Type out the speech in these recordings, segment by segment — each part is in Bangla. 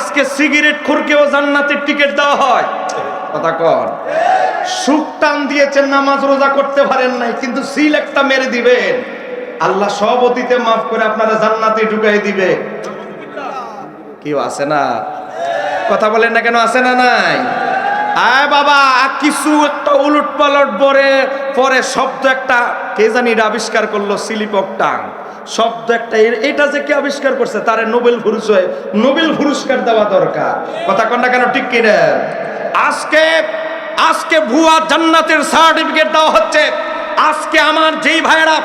আজকে সিগারেট খুরকেও জান্নাতের টিকিট দেওয়া হয়। কথা কর, সুখ টান দিয়েছেন, নামাজ রোজা করতে পারেন নাই, কিন্তু সিল একটা মেরে দিবেন, আল্লাহ সব অতীতে মাফ করে আপনারা জান্নাতে ঢুকাই দিবে। কেউ আছে না? কথা বলেন না কেন? আছে না নাই? আয় বাবা, কিছু একটা উলট পালট পরে শব্দ একটা কে জানি আবিষ্কার করলো, স্লিপ টাং শব্দ একটা। এটা যে কে আবিষ্কার করছে তারে নোবেল পুরস্কার দেওয়া দরকার। কথা কন না কেন? ঠিক কিনা? আজকে ভুয়া জান্নাতের সার্টিফিকেট দেওয়া হচ্ছে। আজকে আমার যেই ভাইয়েরা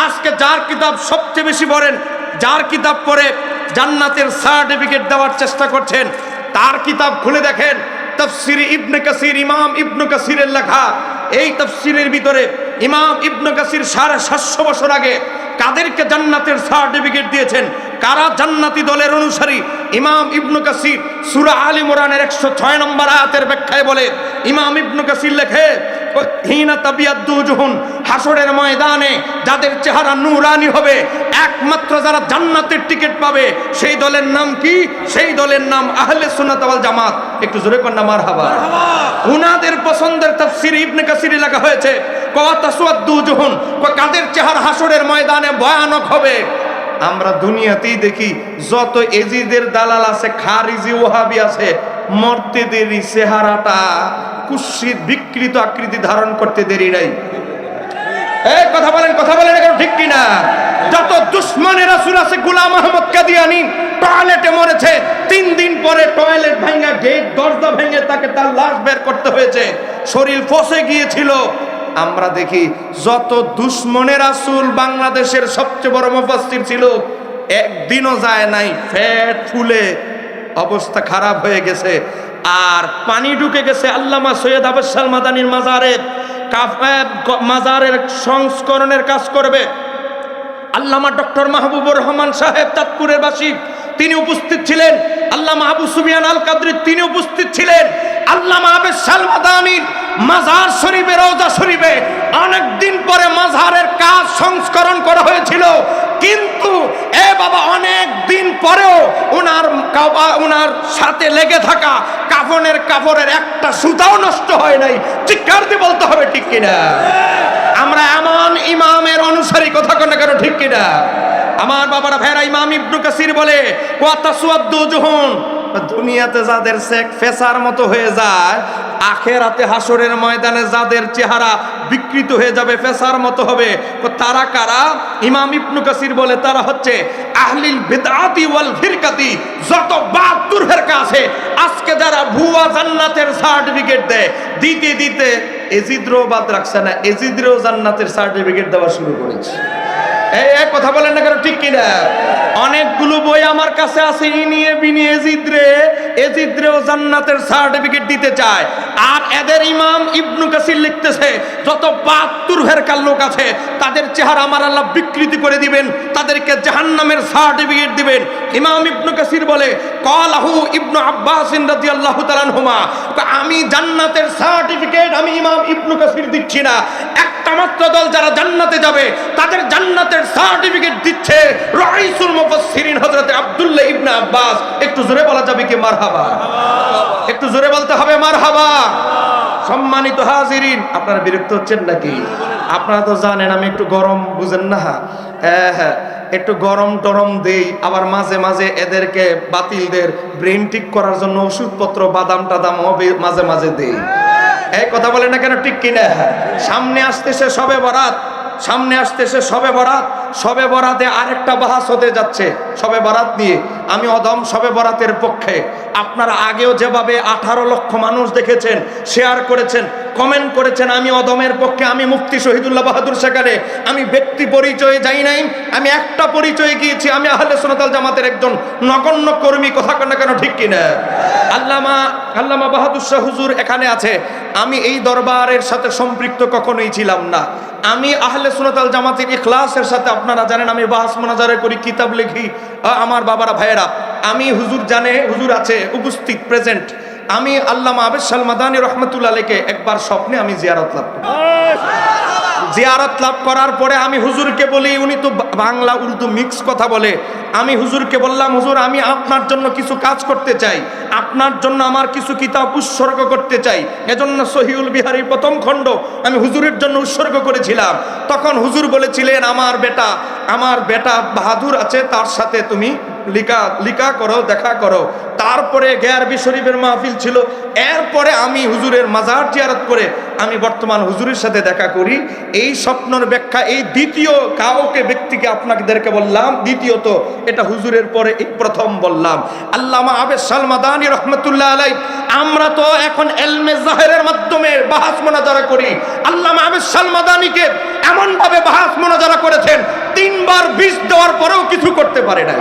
আজকে যার কিতাব সবচেয়ে বেশি পড়েন, যার কিতাব পড়ে জান্নাতের সার্টিফিকেট দেওয়ার চেষ্টা করছেন, তার কিতাব খুলে দেখেন, তাফসির ইবনে কাসির, ইমাম ইবনে কাসিরের লেখা। এই তাফসিরের ভিতরে ইমাম ইবনে কাসির 750 বছর আগে কাদেরকে জান্নাতের সার্টিফিকেট দিয়েছেন, কারা জান্নাতি দলের অনুসারী। ইমাম ইবনে কাসির সূরা আলে ইমরানের 106 নম্বর আয়াতের ব্যাখ্যায় বলে, ইমাম ইবনে কাসির লেখে, হিনা তাবিয়াদ্দু উজুহুন, হাসরের ময়দানে যাদের চেহারা নূরানি হবে, একমাত্র যারা জান্নাতের টিকিট পাবে সেই দলের নাম কি? সেই দলের নাম আহলে সুন্নাত ওয়াল জামাত। একটু জোরে কর না মারহাবা। উনাদের পছন্দের তাফসীর ইবনে কাসির লেখা হয়েছে, কাতাসওয়াদ্দু উজুহুন, কাদের চেহারা হাসরের ময়দানে ভয়ানক হবে। আমরা দুনিয়াতেই দেখি যত এজিদের দালাল আছে, খারিজি ওয়াহাবি আছে, মর্তেদেরই চেহারাটা কুৎসিত বিকৃত আকৃতি ধারণ করতে দেরি নাই। এই কথা বলেন এখন ঠিক কিনা? যত দুশ্মনের রাসূল আছে, গোলাম আহমদ কাদিয়ানী টয়লেটে মরেছে, 3 দিন পরে টয়লেট ভাঙা, গেট দরজা ভেঙে তাকে তার লাশ বের করতে হয়েছে, শরীর ফসে গিয়েছিল। আমরা দেখি যত দুশ্মনের রাসূল বাংলাদেশের সবচেয়ে বড় মুফাসসির ছিল, একদিনও যায় নাই ফ্যাট ফুলে অবস্থা খারাপ হয়ে গেছে, আর পানি ঢুকে গেছে। আল্লামা সৈয়দ আবদুল মাদানির মাজারের সংস্করণের কাজ করবে আল্লামা ডক্টর মাহবুবুর রহমান সাহেব, চাঁদপুরের বাসী, তিনি উপস্থিত ছিলেন। আল্লামা আবু সুফিয়ান আল কাদরি তিনি উপস্থিত ছিলেন। আল্লামা আবদুল মাদানির মাজার শরীফে, রওজা শরীফে অনেকদিন পরে মাজারের কাজ সংস্করণ করা হয়েছিল, কিন্তু বাবা অনেক দিন পরেও ওনার সাথে লেগে থাকা কাপড়ের একটা সুতাও নষ্ট হয় নাই। চিৎকার দিয়ে বলতে হবে ঠিক কিনা? আমরা এমন ইমামের অনুসারী, কথা কন না কেন? ঠিক কিনা? আমার বাবারা ভাইরা, ইমাম ইবনে কাসির বলে, ওয়াতাসওয়াদ্দু উজুহুন, দুনিয়াতে যাদের চেক ফেসার মতো হয়ে যায়, আখেরাতে হাসরের ময়দানে যাদের চেহারা বিকৃত হয়ে যাবে, ফেসার মতো হবে, তারা কারা? ইমাম ইবনে কাসির বলে, তারা হচ্ছে আহলিল বিদআতি ওয়াল ফিরকাতি। যত 72 ফিরকা আছে, আজকে যারা ভুয়া জান্নাতের সার্টিফিকেট দেয়, দিতে দিতে এজিদরও বাদ রাখছে না, এজিদরও জান্নাতের সার্টিফিকেট দেওয়া শুরু করেছে। এই কথা বলেন না কেন? ঠিক কিনা? অনেকগুলো বই আমার কাছে আছে, ইনিয়ে বিনিয়ে এজিদরেও জান্নাতের সার্টিফিকেট দিতে চায়। আর এদের ইমাম ইবনে কাসির লিখতেছে, যত 72 ফিরকার লোক আছে, তাদের চেহারা আমার আল্লাহ বিকৃতি করে দিবেন, তাদেরকে জাহান্নামের সার্টিফিকেট দিবেন। ইমাম ইবনে কাসির বলে, ক্বালাহু ইবনে আব্বাস রাদিয়াল্লাহু তাআলা আনহুমা, আমি জান্নাতের সার্টিফিকেট আমি ইমাম ইবনে কাসির দিচ্ছি না, একটা মাত্র দল যারা জান্নাতে যাবে তাদের জান্নাতের সার্টিফিকেট দিচ্ছে রাইসুল মুফাসসিরিন হযরত আব্দুল্লাহ ইবনে আব্বাস। একটু জোরে বলা যাবে কি মারহাবা? একটু জোরে বলতে হবে মারহাবা। সম্মানিত হাজিরিন, আপনারা বিরক্ত হচ্ছেন নাকি? আপনারা তো জানেন আমি একটু গরম, বুঝেন না? হ্যাঁ, একটু গরম টরম দেই, আবার মাঝে মাঝে এদেরকে বাতিলদের ব্রেন ঠিক করার জন্য ওষুধপত্র বাদাম টাদাম মাঝে মাঝে দেই। এই কথা বলে না কেন? ঠিক কিনা? সামনে আসতেছে শবে বরাত, শবে বরাতে আরেকটা বাহাস হতে যাচ্ছে শবে বরাত নিয়ে। আমি অদম শবে বরাতের পক্ষে। আপনারা আগেও যেভাবে 18 লক্ষ মানুষ দেখেছেন, শেয়ার করেছেন, কমেন্ট করেছেন, আমি অদমের পক্ষে। আমি মুফতি শহীদুল্লাহ বাহাদুর সেখানে আমি ব্যক্তি পরিচয়ে যাই নাই, আমি একটা পরিচয়ে গিয়েছি, আমি আহলে সুন্নাত ওয়াল জামাতের একজন নগণ্য কর্মী। কথা কন না কেন? ঠিক কিনা? আল্লামা বাহাদুর শাহ হুজুর এখানে আছে। আমি এই দরবারের সাথে সম্পৃক্ত কখনোই ছিলাম না। আমি আহলে সুন্নাত ওয়াল জামাতের ইখলাসের সাথে, আপনারা জানেন আমি বাহাস মুনাজারা করি, কিতাব লিখি। আমার বাবারা ভাইয়েরা, আমি হুজুর জানে, হুজুর আছে উপস্থিত প্রেজেন্ট। আমি আল্লামা আবদুল মাদানী রহমাতুল্লাহ আলাইহিকে একবার স্বপ্নে আমি জিয়ারত লাভ করি। জিয়ারত লাভ করার পরে আমি হুজুরকে বলি, উনি তো বাংলা উর্দু মিক্স কথা বলে, আমি হুজুরকে বললাম, হুজুর আমি আপনার জন্য কিছু কাজ করতে চাই, আপনার জন্য আমার কিছু কিতাব উৎসর্গ করতে চাই। এজন্য সহিউল বিহারীর প্রথম খণ্ড আমি হুজুরের জন্য উৎসর্গ করেছিলাম। তখন হুজুর বলেছিলেন, আমার বেটা বাহাদুর আছে, তার সাথে তুমি লিখা করো, দেখা করো। তারপরে গেয়ারবি শরীফের মাহফিল ছিল, এরপরে আমি হুজুরের মাজার জিয়ারত করে আমি বর্তমান হুজুরের সাথে দেখা করি। এই স্বপ্নের ব্যাখ্যা এই দ্বিতীয় কাউকে ব্যক্তিকে আপনাদেরকে বললাম, দ্বিতীয়ত এটা হুজুরের পরে এই প্রথম বললাম। আল্লামা আবেদ শাহ মাদানী রহমতুল্লাহ আলাইহি, আমরা তো এখন ইলমে জাহেরের মাধ্যমে বাহাস মুনাজারা করি। আল্লামা আবেদ শাহ মাদানীকে এমন ভাবে বাহাস মুনাজারা করেছেন, 3 বার বিষ দেওয়ার পরেও কিছু করতে পারে নাই।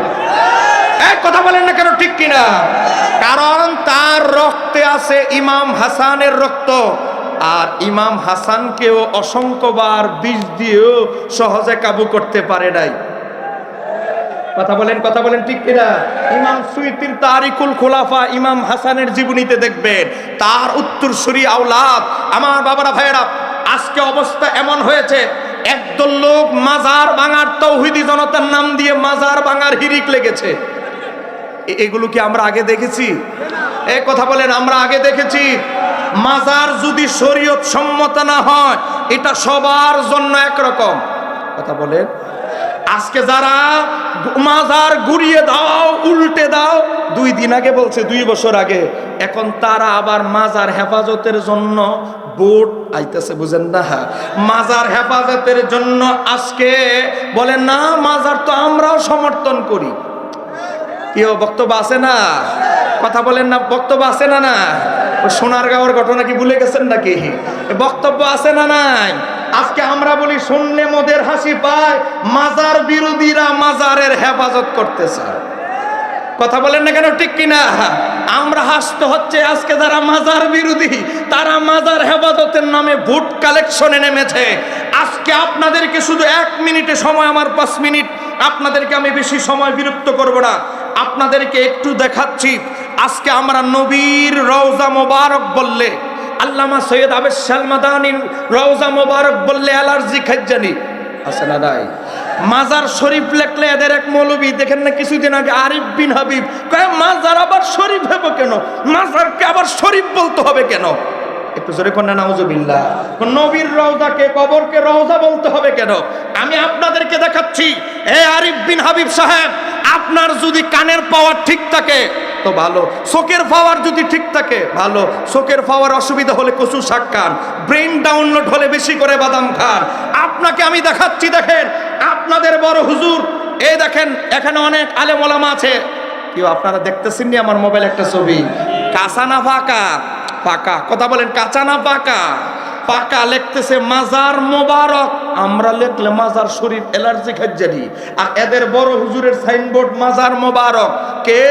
এক কথা বলেন না কেন, ঠিক কিনা? কারণ তার রক্তে আছে ইমাম হাসানের রক্ত, আর ইমাম হাসানকেও অসংখ্যবার বিষ দিয়েও সহজে কাবু করতে পারে নাই। কথা বলেন ঠিক কিনা? ইমাম সুয়ুতির তারিকুল খুলাফা ইমাম হাসানের জীবনীতে দেখবেন তার উত্তরসূরি আওলাদ। আমার বাবারা ভাইয়েরা, আজকে অবস্থা এমন হয়েছে, একদল লোক মাজার ভাঙার, তৌহিদি জনতার নাম দিয়ে মাজার ভাঙার হিরিক লেগেছে। এগুলো কি আমরা আগে দেখেছি? এই কথা বলেন, আমরা আগে দেখেছি? মাজার যদি শরীয়ত সম্মত না হয়, এটা সবার জন্য একরকম। কথা বলেন, আজকে যারা মাজার ঘুরিয়ে দাও, উল্টে দাও, 2 দিন আগে বলছে, 2 বছর আগে, এখন তারা আবার মাজার হেফাজতের জন্য বোর্ড আইতেছে, বুঝেন না? মাজার হেফাজতের জন্য আজকে বলেন না, মাজার তো আমরাও সমর্থন করি। কেউ বক্তব্য আছে না? কথা বলেন না, বক্তব্য আছে না? না, সোনারগাঁওয়ের ঘটনা কি ভুলে গেছেন নাকি? বক্তব্য আছে না নাই? আজকে আমরা বলি, শুনলে মোদের হাসি পায়, মাজার বিরোধীরা মাজারের হেফাজত করতেছে। কথা বলেন না কেন, ঠিক কিনা? আমরা হাসতে হচ্ছে, আজকে যারা মাজার বিরোধী তারা মাজার হেফাজতের নামে ভোট কালেকশনে নেমেছে। আজকে আপনাদেরকে শুধু 1 মিনিটে সময়, আমার 5 মিনিট, আপনাদেরকে আমি বেশি সময় বিরক্ত করব না, আপনাদেরকে একটু দেখাচ্ছি। আজকে আমরা নবীর রওজা মোবারক বললে, আল্লামা সৈয়দ আবেদ শাহ মাদানীর রওজা মোবারক বললে অ্যালার্জি খাইজানি আছে না নাই? মাজার শরীফ লেখলে এদের এক মৌলবী দেখেন না, কিছুদিন আগে আরিফ বিন হাবিব কয়, মাজার আবার শরীফ হবে কেন? মাজারকে আবার শরীফ বলতে হবে কেন? একটু জোরে কন্যা নাউজুবিল্লাহ। নবীর রওজাকে, কবরকে রওজা বলতে হবে কেন? আমি আপনাদেরকে দেখাচ্ছি। এ আরিফ বিন হাবিব সাহেব, আপনার যদি কানের পাওয়ার ঠিক থাকে তো ভালো, চোখের পাওয়ার যদি ঠিক থাকে ভালো। চোখের পাওয়ার অসুবিধা হলে কচু শাক খান, ব্রেন ডাউনলোড হলে বেশি করে বাদাম খান। আপনাকে আমি দেখাচ্ছি, দেখেন আপনাদের বড় হুজুর, এই দেখেন এখানে অনেক আলেম ওলামা আছে। কেউ আপনারা দেখতেছেন নি আমার মোবাইল একটা ছবি? কাঁচা না পাকা? পাকা। কথা বলেন, কাঁচা না পাকা? পাকা। লিখতেছে মাজার মোবারক, আমরা লিখলে মাজার শরীফ অ্যালার্জি খাইজানি। আর এদের বড় হুজুরের সাইনবোর্ড মাজার মোবারক। কে?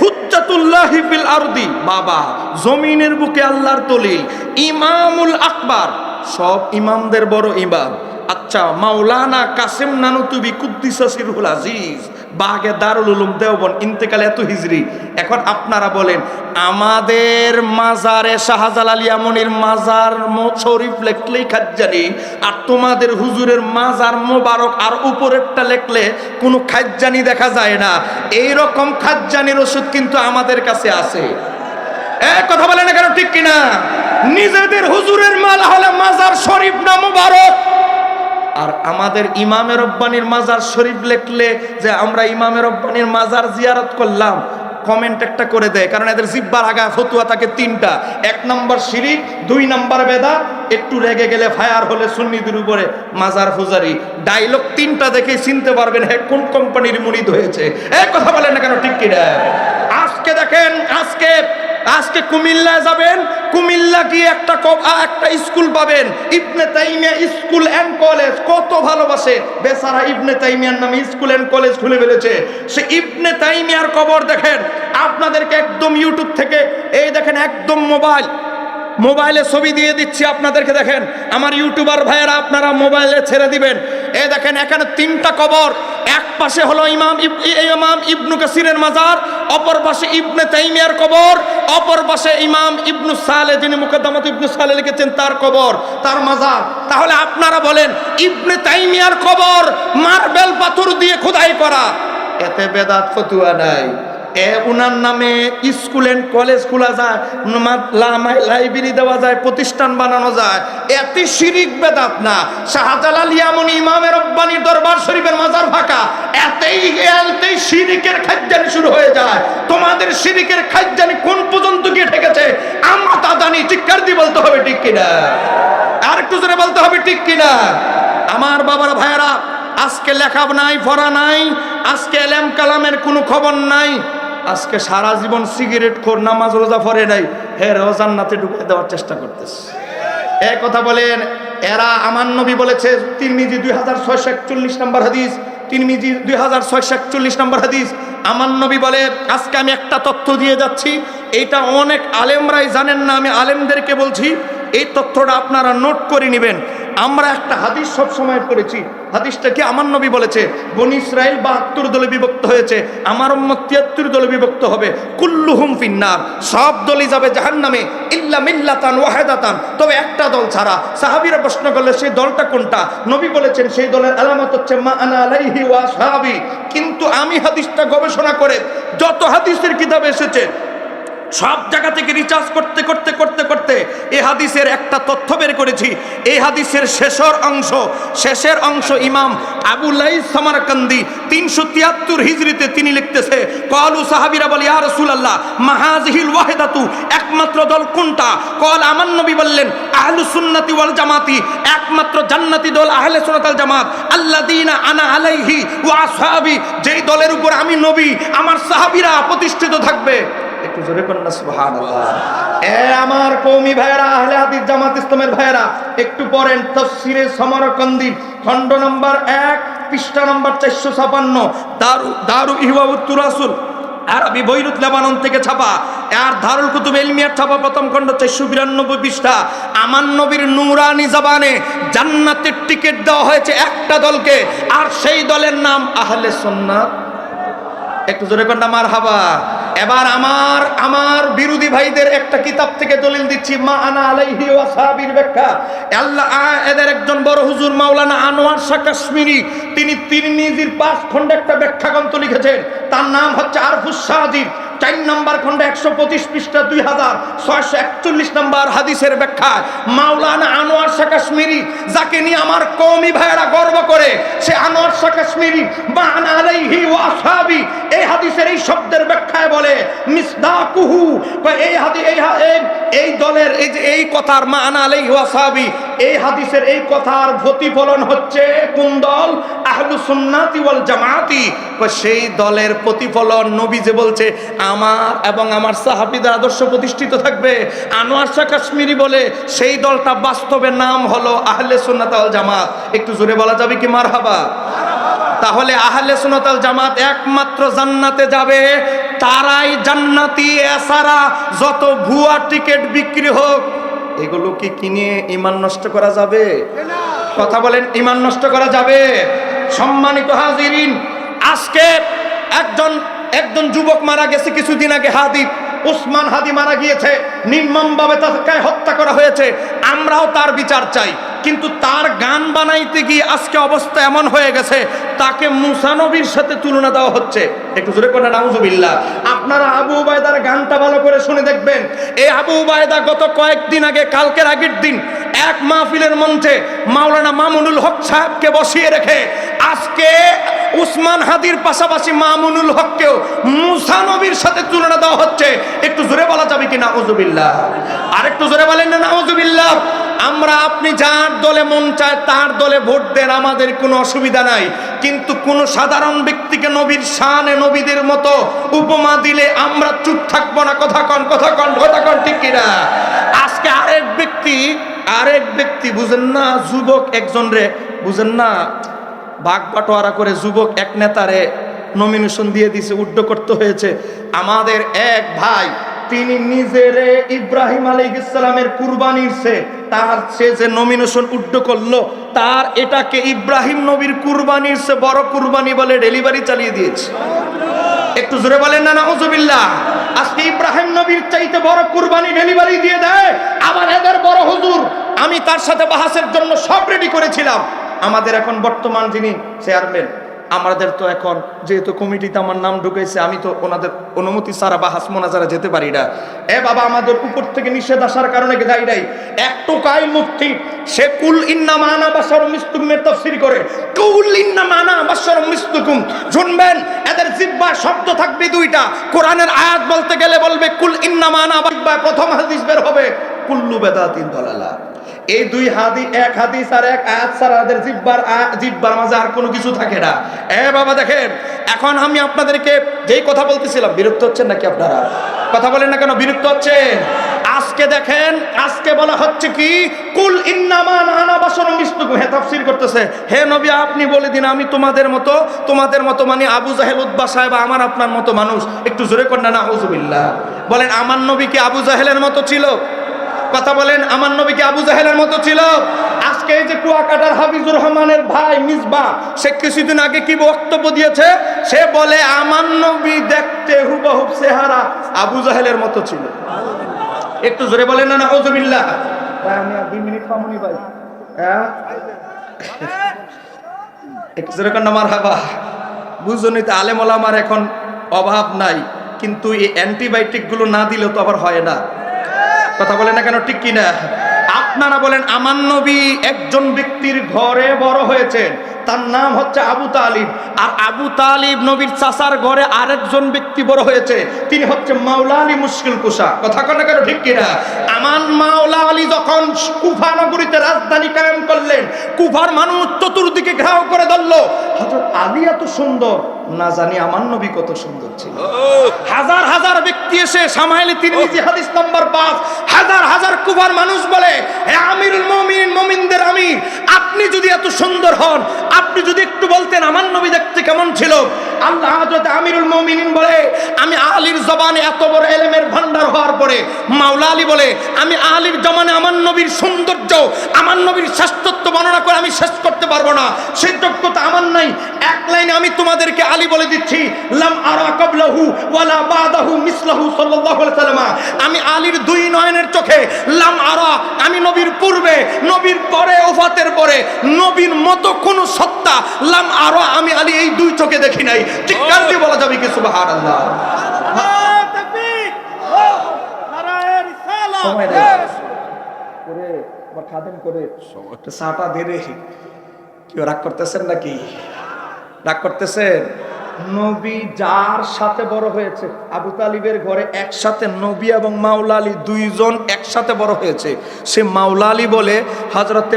হুজ্জাতুল্লাহি ফিল আরদি, বাবা জমিনের বুকে আল্লাহর দলিল, ইমামুল আকবার, সব ইমামদের বড় ইমাম। আচ্ছা, মাওলানা কাসেম নানুতুবি কুদ্দিসা সিরহুল আজিজ, বাগে দারুল উলুম দেওবন্দ, ইন্তেকাল এত হিজরি। এখন আপনারা বলেন, আমাদের মাজারে শাহজালাল ইয়ামনির মাজার শরীফ লেখলেই খাজ্জানি, আর তোমাদের হুজুরের মাজার মোবারক আর উপরেরটা লেখলে কোনো খাজ্জানি দেখা যায় না। এইরকম খাজ্জানির ওষুধ কিন্তু আমাদের কাছে আছে। কথা বলে না কেন, ঠিক কিনা? নিজেদের হুজুরের মালা হলে মাজার শরীফ না মোবারক, আর আমাদের ইমামে রব্বানির মাজার শরীফ লেখলে যে আমরা ইমামে রব্বানির মাজার জিয়ারত করলাম, কমেন্ট একটা করে দেয়। কারণ এদের জিব্বার আগা ফতুয়া থাকে 3টা। 1 নম্বর শিরিক, 2 নম্বর বেদাত, একটু রেগে গেলে ফায়ার হলে সুন্নিদের উপরে মাজার ফুজারি। ডায়লগ 3টা দেখে চিনতে পারবেন হ্যাঁ কোন কোম্পানির মুরিদ হয়েছে। কথা বলেন না কেন, ঠিক কিনা? আজকে দেখেন, আজকে কুমিল্লায় যাবেন, কুমিল্লা গিয়ে একটা স্কুল পাবেন, ইবনে তাইমিয়া স্কুল অ্যান্ড কলেজ। কত ভালোবাসে বেচারা, ইবনে তাইমিয়ার নামে স্কুল অ্যান্ড কলেজ খুলে ফেলেছে। সে ইবনে তাইমিয়ার কবর দেখেন। আপনাদেরকে একদম ইউটিউব থেকে, এই দেখেন একদম মোবাইলে ছবি দিয়ে দিচ্ছি আপনাদেরকে, দেখেন আমার ইউটিউবার ভাইয়েরা, আপনারা মোবাইলে ছেড়ে দিবেন। এই দেখেন এখানে 3টা কবর, এক পাশে হলো ইমাম ইবনু কাসিরের মাজার, অপর পাশে ইবনে তাইমিয়ার কবর, অপর পাশে ইমাম ইবনু সালেহ, যিনি মুকদ্দমাত ইবনু সালেহ লিখেছেন, তার কবর, তার মাজার। তাহলে আপনারা বলেন ইবনে তাইমিয়ার কবর মার্বেল পাথর দিয়ে খোদাই করা, এতে বেদাত ফতুয়া নাই। উনার নামে স্কুল এন্ড কলেজ খোলা যায়, লাইব্রেরি দেওয়া যায়, প্রতিষ্ঠান বানানো যায়, এতে শিরিক বেদাত না। শাহজালাল ইয়ামানি ইমামে রব্বানি দরবার শরীফের মাজার ফাঁকা, এতেই শিরিকের খাজ্জানি শুরু হয়ে যায়। তোমাদের শিরিকের খাজ্জানি কোন পর্যন্ত গিয়ে ঠেকেছে আমরা তা জানি। চিৎকার দিয়ে বলতে হবে ঠিক কিনা, আর একটু জোরে বলতে হবে ঠিক কিনা। আমার বাবার ভাইয়েরা, আজকে লেখা নাই, পড়া নাই, আজকে এলেম কালামের কোনো খবর নাই, আজকে সারা জীবন সিগারেট খোর, নামাজ রোজা পড়ে নাই, হেরাও জান্নাতে ঢুকে দেওয়ার চেষ্টা করতেছে। এক কথা বলেন, এরা আমার নবী বলেছে, তিরমিজি 2641 নম্বর হাদিস, তিরমিজি 2641 নম্বর হাদিস, আমার নবী বলে, আজকে আমি একটা তথ্য দিয়ে যাচ্ছি, এইটা অনেক আলেমরাই জানেন না, আমি আলেমদেরকে বলছি, এই তথ্যটা আপনারা নোট করে নেবেন। আমরা একটা হাদিস সব সময় পড়েছি, হাদিসটা কি আমার নবী বলেছে, বনি ইসরাইল 72 দলে বিভক্ত হয়েছে, আমার উম্মত 73 দলে বিভক্ত হবে, কুল্লুহুম ফিন্নার, সব দলই যাবে জাহান্নামে, ইল্লা মিল্লাতান ওয়াহিদাতান, তবে একটা দল ছাড়া। সাহাবীরা প্রশ্ন করলে সেই দলটা কোনটা? নবী বলেছেন সেই দলের আলামত হচ্ছে মা আনা আলাইহি ওয়া আসহাবি। কিন্তু আমি হাদিসটা গবেষণা করে যত হাদিসের কিতাবে এসেছে সব জায়গা থেকে রিচার্জ করতে করতে করতে করতে এই হাদিসের একটা তথ্য বের করেছি। এই হাদিসের শেষের অংশ ইমাম আবু লাইস সামারকান্দি 373 হিজরিতে তিনি লিখতেছে, ক্বালু, সাহাবীরা বলে, ইয়া রাসূলুল্লাহ মাহাযিহিল ওয়াহিদাতু, একমাত্র দল কোনটা? ক্বাল, আমার নবী বললেন, আহলুস সুন্নাতি ওয়াল জামাতি, একমাত্র জান্নাতি দল আহলে সুন্নাত ওয়াল জামাত, আল্লাযীনা আনা আলাইহি ওয়া আসহাবি, যেই দলের উপর আমি নবী আমার সাহাবীরা প্রতিষ্ঠিত থাকবে। একটু জোরে কন্যা সুবহানাল্লাহ। আমার কওমি ভাইরা, আহলে হাদিস জামাত ইসলামের ভাইরা, একটু পড়েন তাফসীরে সামারকান্দি, খণ্ড নম্বর 1, পৃষ্ঠা নম্বর 456, দারু ইহওয়াউত তুরাসুল আরবি বৈরুত লেবানন থেকে ছাপা, আর দারুল কুতুব ইলমিয়ার ছাপা, প্রথম খণ্ড 492 পৃষ্ঠা। আমার নবীর নূরানি জবানে জান্নাতের টিকিট দেওয়া হয়েছে একটা দলকে, আর সেই দলের নাম আহলে সুন্নাত। একটু জোরে কন্যা মারহাবা। এবার আমার বিরোধী ভাইদের একটা কিতাব থেকে দলিল দিচ্ছি, মা আনা আলাইহি ওয়া সাহাবীর ব্যাখ্যা। আল্লাহ এদের একজন বড় হুজুর মাওলানা আনোয়ার শাহ কাশ্মীরি, তিনি তিরমিজির 5 খণ্ডে একটা ব্যাখ্যা গ্রন্থ লিখেছেন, তার নাম হচ্ছে আরফুস সাজিদ, 4 নম্বর খণ্ডে 125 পৃষ্ঠা 2641 নম্বর হাদিসের ব্যাখ্যা। মাওলানা আনোয়ার শাহ কাশ্মীরি, যাকে নিয়ে আমার কওমি ভাইয়েরা গর্ব করে, সে আনোয়ার শাহ কাশ্মীরি মা আনা আলাইহি ওয়া আসহাবি এই হাদিসের এই শব্দের ব্যাখ্যায় বলে, মিসদাকুহু, এই দলের এই কথার মা আনা আলাইহি ওয়া আসহাবি, এই হাদিসের এই কথার প্রতিফলন হচ্ছে কোন দল? আহলুস সুন্নাতি ওয়াল জামাতি। সেই দলের প্রতিফলন নবী যে বলছে আমার এবং আমার সাহাবীদের আদর্শ প্রতিষ্ঠিত থাকবে, আনোয়ার শাহ কাশ্মীরি বলে সেই দলটা বাস্তবে নাম হলো আহলে সুন্নাত ওয়াল জামাত। একটু জোরে বলা যাবে কি মারহাবা? তাহলে আহলে সুন্নাত ওয়াল জামাত একমাত্র জান্নাতে যাবে তারাই জান্নাতি, এছাড়া যত ভুয়া টিকিট বিক্রি হোক এগুলো কি কিনে ঈমান নষ্ট করা যাবে? কথা বলেন, ঈমান নষ্ট করা যাবে? সম্মানিত হাজিরিন, আজকে একজন যুবক মারা গেছে কিছুদিন আগে, হাদি উসমান হাদি মারা গিয়েছে, নির্মমভাবে তাকে হত্যা করা হয়েছে। আমরাও তার বিচার চাই, কিন্তু তার গান বানাইতে গিয়ে আজকে অবস্থা এমন হয়ে গেছে তাকে মুসা নবীর সাথে তুলনা দেওয়া হচ্ছে। একটু জোরে করে নাউজুবিল্লাহ। আপনারা আবু উবায়দার গানটা ভালো করে শুনে দেখবেন। এই আবু উবায়দা গত কয়েকদিন আগে, কালকের আগের দিন, এক মাহফিলের মঞ্চে মাওলানা মামুনুল হক সাহেবকে বসিয়ে রেখে আজকে উসমান হাদির পাশাপাশি মামুনুল হককেও মুসা নবীর সাথে তুলনা দেওয়া হচ্ছে। একটু জোরে বলা যাবে কি নাউজুবিল্লাহ? আর একটু জোরে বলেন না নাউজুবিল্লাহ। আমরা আপনি যার দলে মন চায় তার দলে ভোট দেন, আমাদের কোনো অসুবিধা নাই, কিন্তু কোন সাধারণ ব্যক্তিকে নবীর শানে নবীদের মতো উপমা দিলে আমরা চুপ থাকবো না। কথা কন ঠিক কিনা? আজকে আরেক ব্যক্তি বুঝেন না, যুবক একজন রে বুঝেন না, ভাগ বাটোয়ারা করে যুবক এক নেতারে নমিনেশন দিয়ে দিয়েছে, উড্ড করতে হয়েছে। আমাদের এক ভাই, তিনি নিজেরে ইব্রাহিম আলাইহিস সালামের কুরবানির সে যে নমিনেশন উড্ড করলো, তার এটাকে ইব্রাহিম নবীর কুরবানির সে বড় কুরবানি বলে ডেলিভারি চালিয়ে দিয়েছে। একটু জোরে বলেন না নাউজুবিল্লাহ। আজকে ইব্রাহিম নবী নবীর চাইতে বড় কুরবানি ডেলিভারি দিয়ে দেয়। আবার এদের বড় হুজুর, আমি তার সাথে বাহাসের জন্য সব রেডি করেছিলাম। আমাদের এখন বর্তমান যিনি চেয়ারম্যান, আমাদের তো এখন যেহেতু কমিটিতে আমার নাম ঢুকেছে, আমি তো ওনাদের অনুমতি ছাড়া বাহাস মোনাজারা যেতে পারি না। এ বাবা, আমাদের উপর থেকে নিষেধ আসার কারণে যাই নাই। একটু কাই মুফতি সে কুল ইন্নামা আনা বাশারুম মিসলুকুমের তাফসীর করে, কুল ইন্নামা আনা বাশারুম মিসলুকুম। শুনবেন, এদের জিহ্বা শব্দ থাকবে দুইটা। কোরআনের আয়াত বলতে গেলে বলবে কুল ইন্নামা আনা, প্রথম হাদিস বের হবে কুল্লু বেদাতিন দালালা। এই দুই হাদিস, এক হাদিস আর এক আয়াত ছাড়া এদের জিহ্বার মাঝে আর কোনো কিছু থাকে না। এ বাবা দেখেন, এখন আমি আপনাদেরকে যেই কথা বলতেছিলাম, বিরক্ত হচ্ছেন নাকি আপনারা? কথা বলেন না কেন, বিরক্ত হচ্ছেন? আজকে দেখেন, আজকে বলা হচ্ছে কি কুল ইন্নামা আনা বাশারুম মিসলুকুম। হে তাফসীর করতেছে, হে নবী আপনি বলে দিন আমি তোমাদের মতো মানে আবু জাহেল উতবা সাহেব আমার আপনার মতো মানুষ। একটু জোরে করেন না নাউযুবিল্লাহ। বলেন আমার নবী কি আবু জাহেলের মতো ছিল? কথা বলেন, আমার নবী কি আবু জাহেলের মতো ছিল? আজকে এই যে কুয়াকাটার হাফিজুর রহমানের ভাই মিসবাহ, সে কিছুদিন আগে কি বক্তব্য দিয়েছে? সে বলে আমার নবী দেখতে হুবহুব চেহারা আবু জাহেলের মতো ছিল। একটু জোরে বলেন না নাউযুবিল্লাহ। আমি 2 মিনিট পামুনি ভাই, হ্যাঁ একটু জোরে করেন না মারহাবা। বুঝুনি তো, আলেম ওলামার এখন অভাব নাই, কিন্তু এই অ্যান্টিবায়োটিক গুলো না দিলেও তো আবার হয় না। কথা বলেন না কেন, ঠিক কিনা? আপনারা বলেন আমার নবী একজন ব্যক্তির ঘরে বড় হয়েছেন, তার নাম হচ্ছে আবু তালিব। আর আবু তালিব নবীর চাচার ঘরে আরেকজন ব্যক্তি বড় হয়েছে, তিনি হচ্ছে মাওলা আলী মুশকিল কুশা। কথা বলেন না কেন, ঠিক কিনা? আমার মাওলা আলী যখন কুফা নগরীতে রাজধানী কায়েম করলেন, কুফার মানুষ চতুর্দিকে ঘেরাও করে ধরলো। হযরত আলী এত সুন্দর, না জানি আমার নবী কত সুন্দর ছিল। হাজার হাজার ব্যক্তি এসে শামাইলে তিরমিজি হাদিস নাম্বার 5, হাজার হাজার কুফার মানুষ বলে, হে আমিরুল মুমিনিন, মুমিনদের আমির, আপনি যদি এত সুন্দর হন, আপনি যদি একটু বলতেন আমার নবী দেখতে কেমন ছিল। আল্লাহ হযরত আমিরুল মুমিনিন বলে, আমি আলীর জবানে এত বড় ইলমের ভান্ডার হওয়ার পরে, মাওলা আলী বলে আমি আলীর জবানে আমার নবীর সৌন্দর্য, আমার নবীর শ্রেষ্ঠত্ব বর্ণনা করে আমি শেষ করতে পারবো না, সেই যোগ্যতা আমার নাই। এক লাইনে আমি তোমাদেরকে আলী বলে দিচ্ছি, লাম আরা ক্বাবলাহু ওয়ালা বাদাহু মিসলাহু সাল্লাল্লাহু আলাইহি ওয়াসাল্লাম। আমি আলীর দুই নয়নের চোখে লাম আরা, আমি নবীর পূর্বে, নবীর পরে, ওফাতের পরে নবীর মতো কোন সত্তা লাম আরা, আমি আলী এই দুই চোখে দেখি নাই। চিৎকার দিয়ে বলা যাবে কি সুবহানাল্লাহ? তাকবীর, নারায়ে রিসালাত। সময় দেয় করে আবার খাদেম করে সময়টা সাটা দে রে। কি রাগ করতেছেন নাকি? রাগ করতেছেন? নবী যার সাথে বড় হয়েছে, আবু তালিবের ঘরে একসাথে নবী এবং মাওলা আলী দুইজন একসাথে বড় হয়েছে। সে মাওলা আলী বলে হযরতে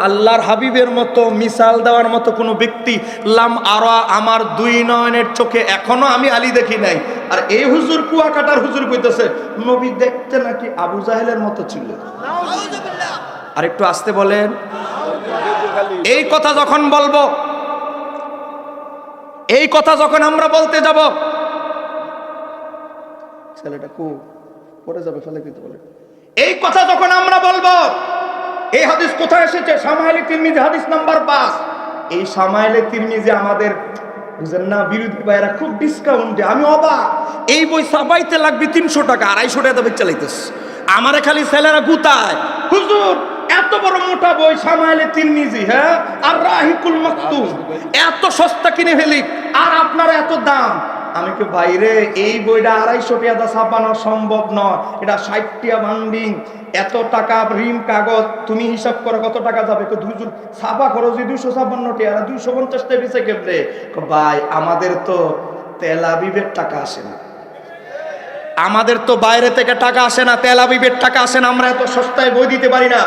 আল্লাহর হাবিবের মতো মিসাল দেওয়ার মতো কোনো ব্যক্তি লাম আরা, আমার দুই নয়নের চোখে এখনো আমি আলী দেখি নাই। আর এই হুজুর কুয়াকাটার হুজুর কইতেছে নবী দেখতে নাকি আবু জাহেলের মতো ছিল। আর একটু আস্তে বলেন। এই কথা যখন বলবো, এই কথা যখন আমরা বলতে যাব, ছেলেটা খুব পড়ে যাবে, ফেলে দিতে বলে। এই কথা যখন আমরা বলবো, এই হাদিস কোথায় এসেছে? শামাইলে তিরমিজি হাদিস নাম্বার 5। এই শামাইলে তিরমিজি আমাদের বুঝেন না, বিরোধী ভাইরা খুব ডিসকাউন্টে, আমি অবাক। এই বই ছাপাইতে লাগবে 300 টাকা, 250 টাকা দামে চালাইতেছে। আমারে খালি ছেলেরা গুতায়, হুজুর এত বড় মোটা বই শামাইলে তিরমিজি, হ্যাঁ, আর রাহিকুল মাকতুম, এত সস্তা কিনে ফেলি, আর আপনার এত দাম। আমি কি বাইরে এই বইটা 250 টাকা ছাপানো সম্ভব নয়, এটা 60 টাকা বান্ডিং, এত টাকা রিম কাগজ, তুমি হিসাব করো কত টাকা যাবে। হুজুর ছাপা খরচ 256 টাকা, 250 টাকা বেঁচে কেমনে? ভাই আমাদের তো তেল আবিবের টাকা আসে না, আমাদের তো বাইরে থেকে টাকা আসে না, তেল আবিবের টাকা আসে না, আমরা এত সস্তায় বই দিতে পারি না।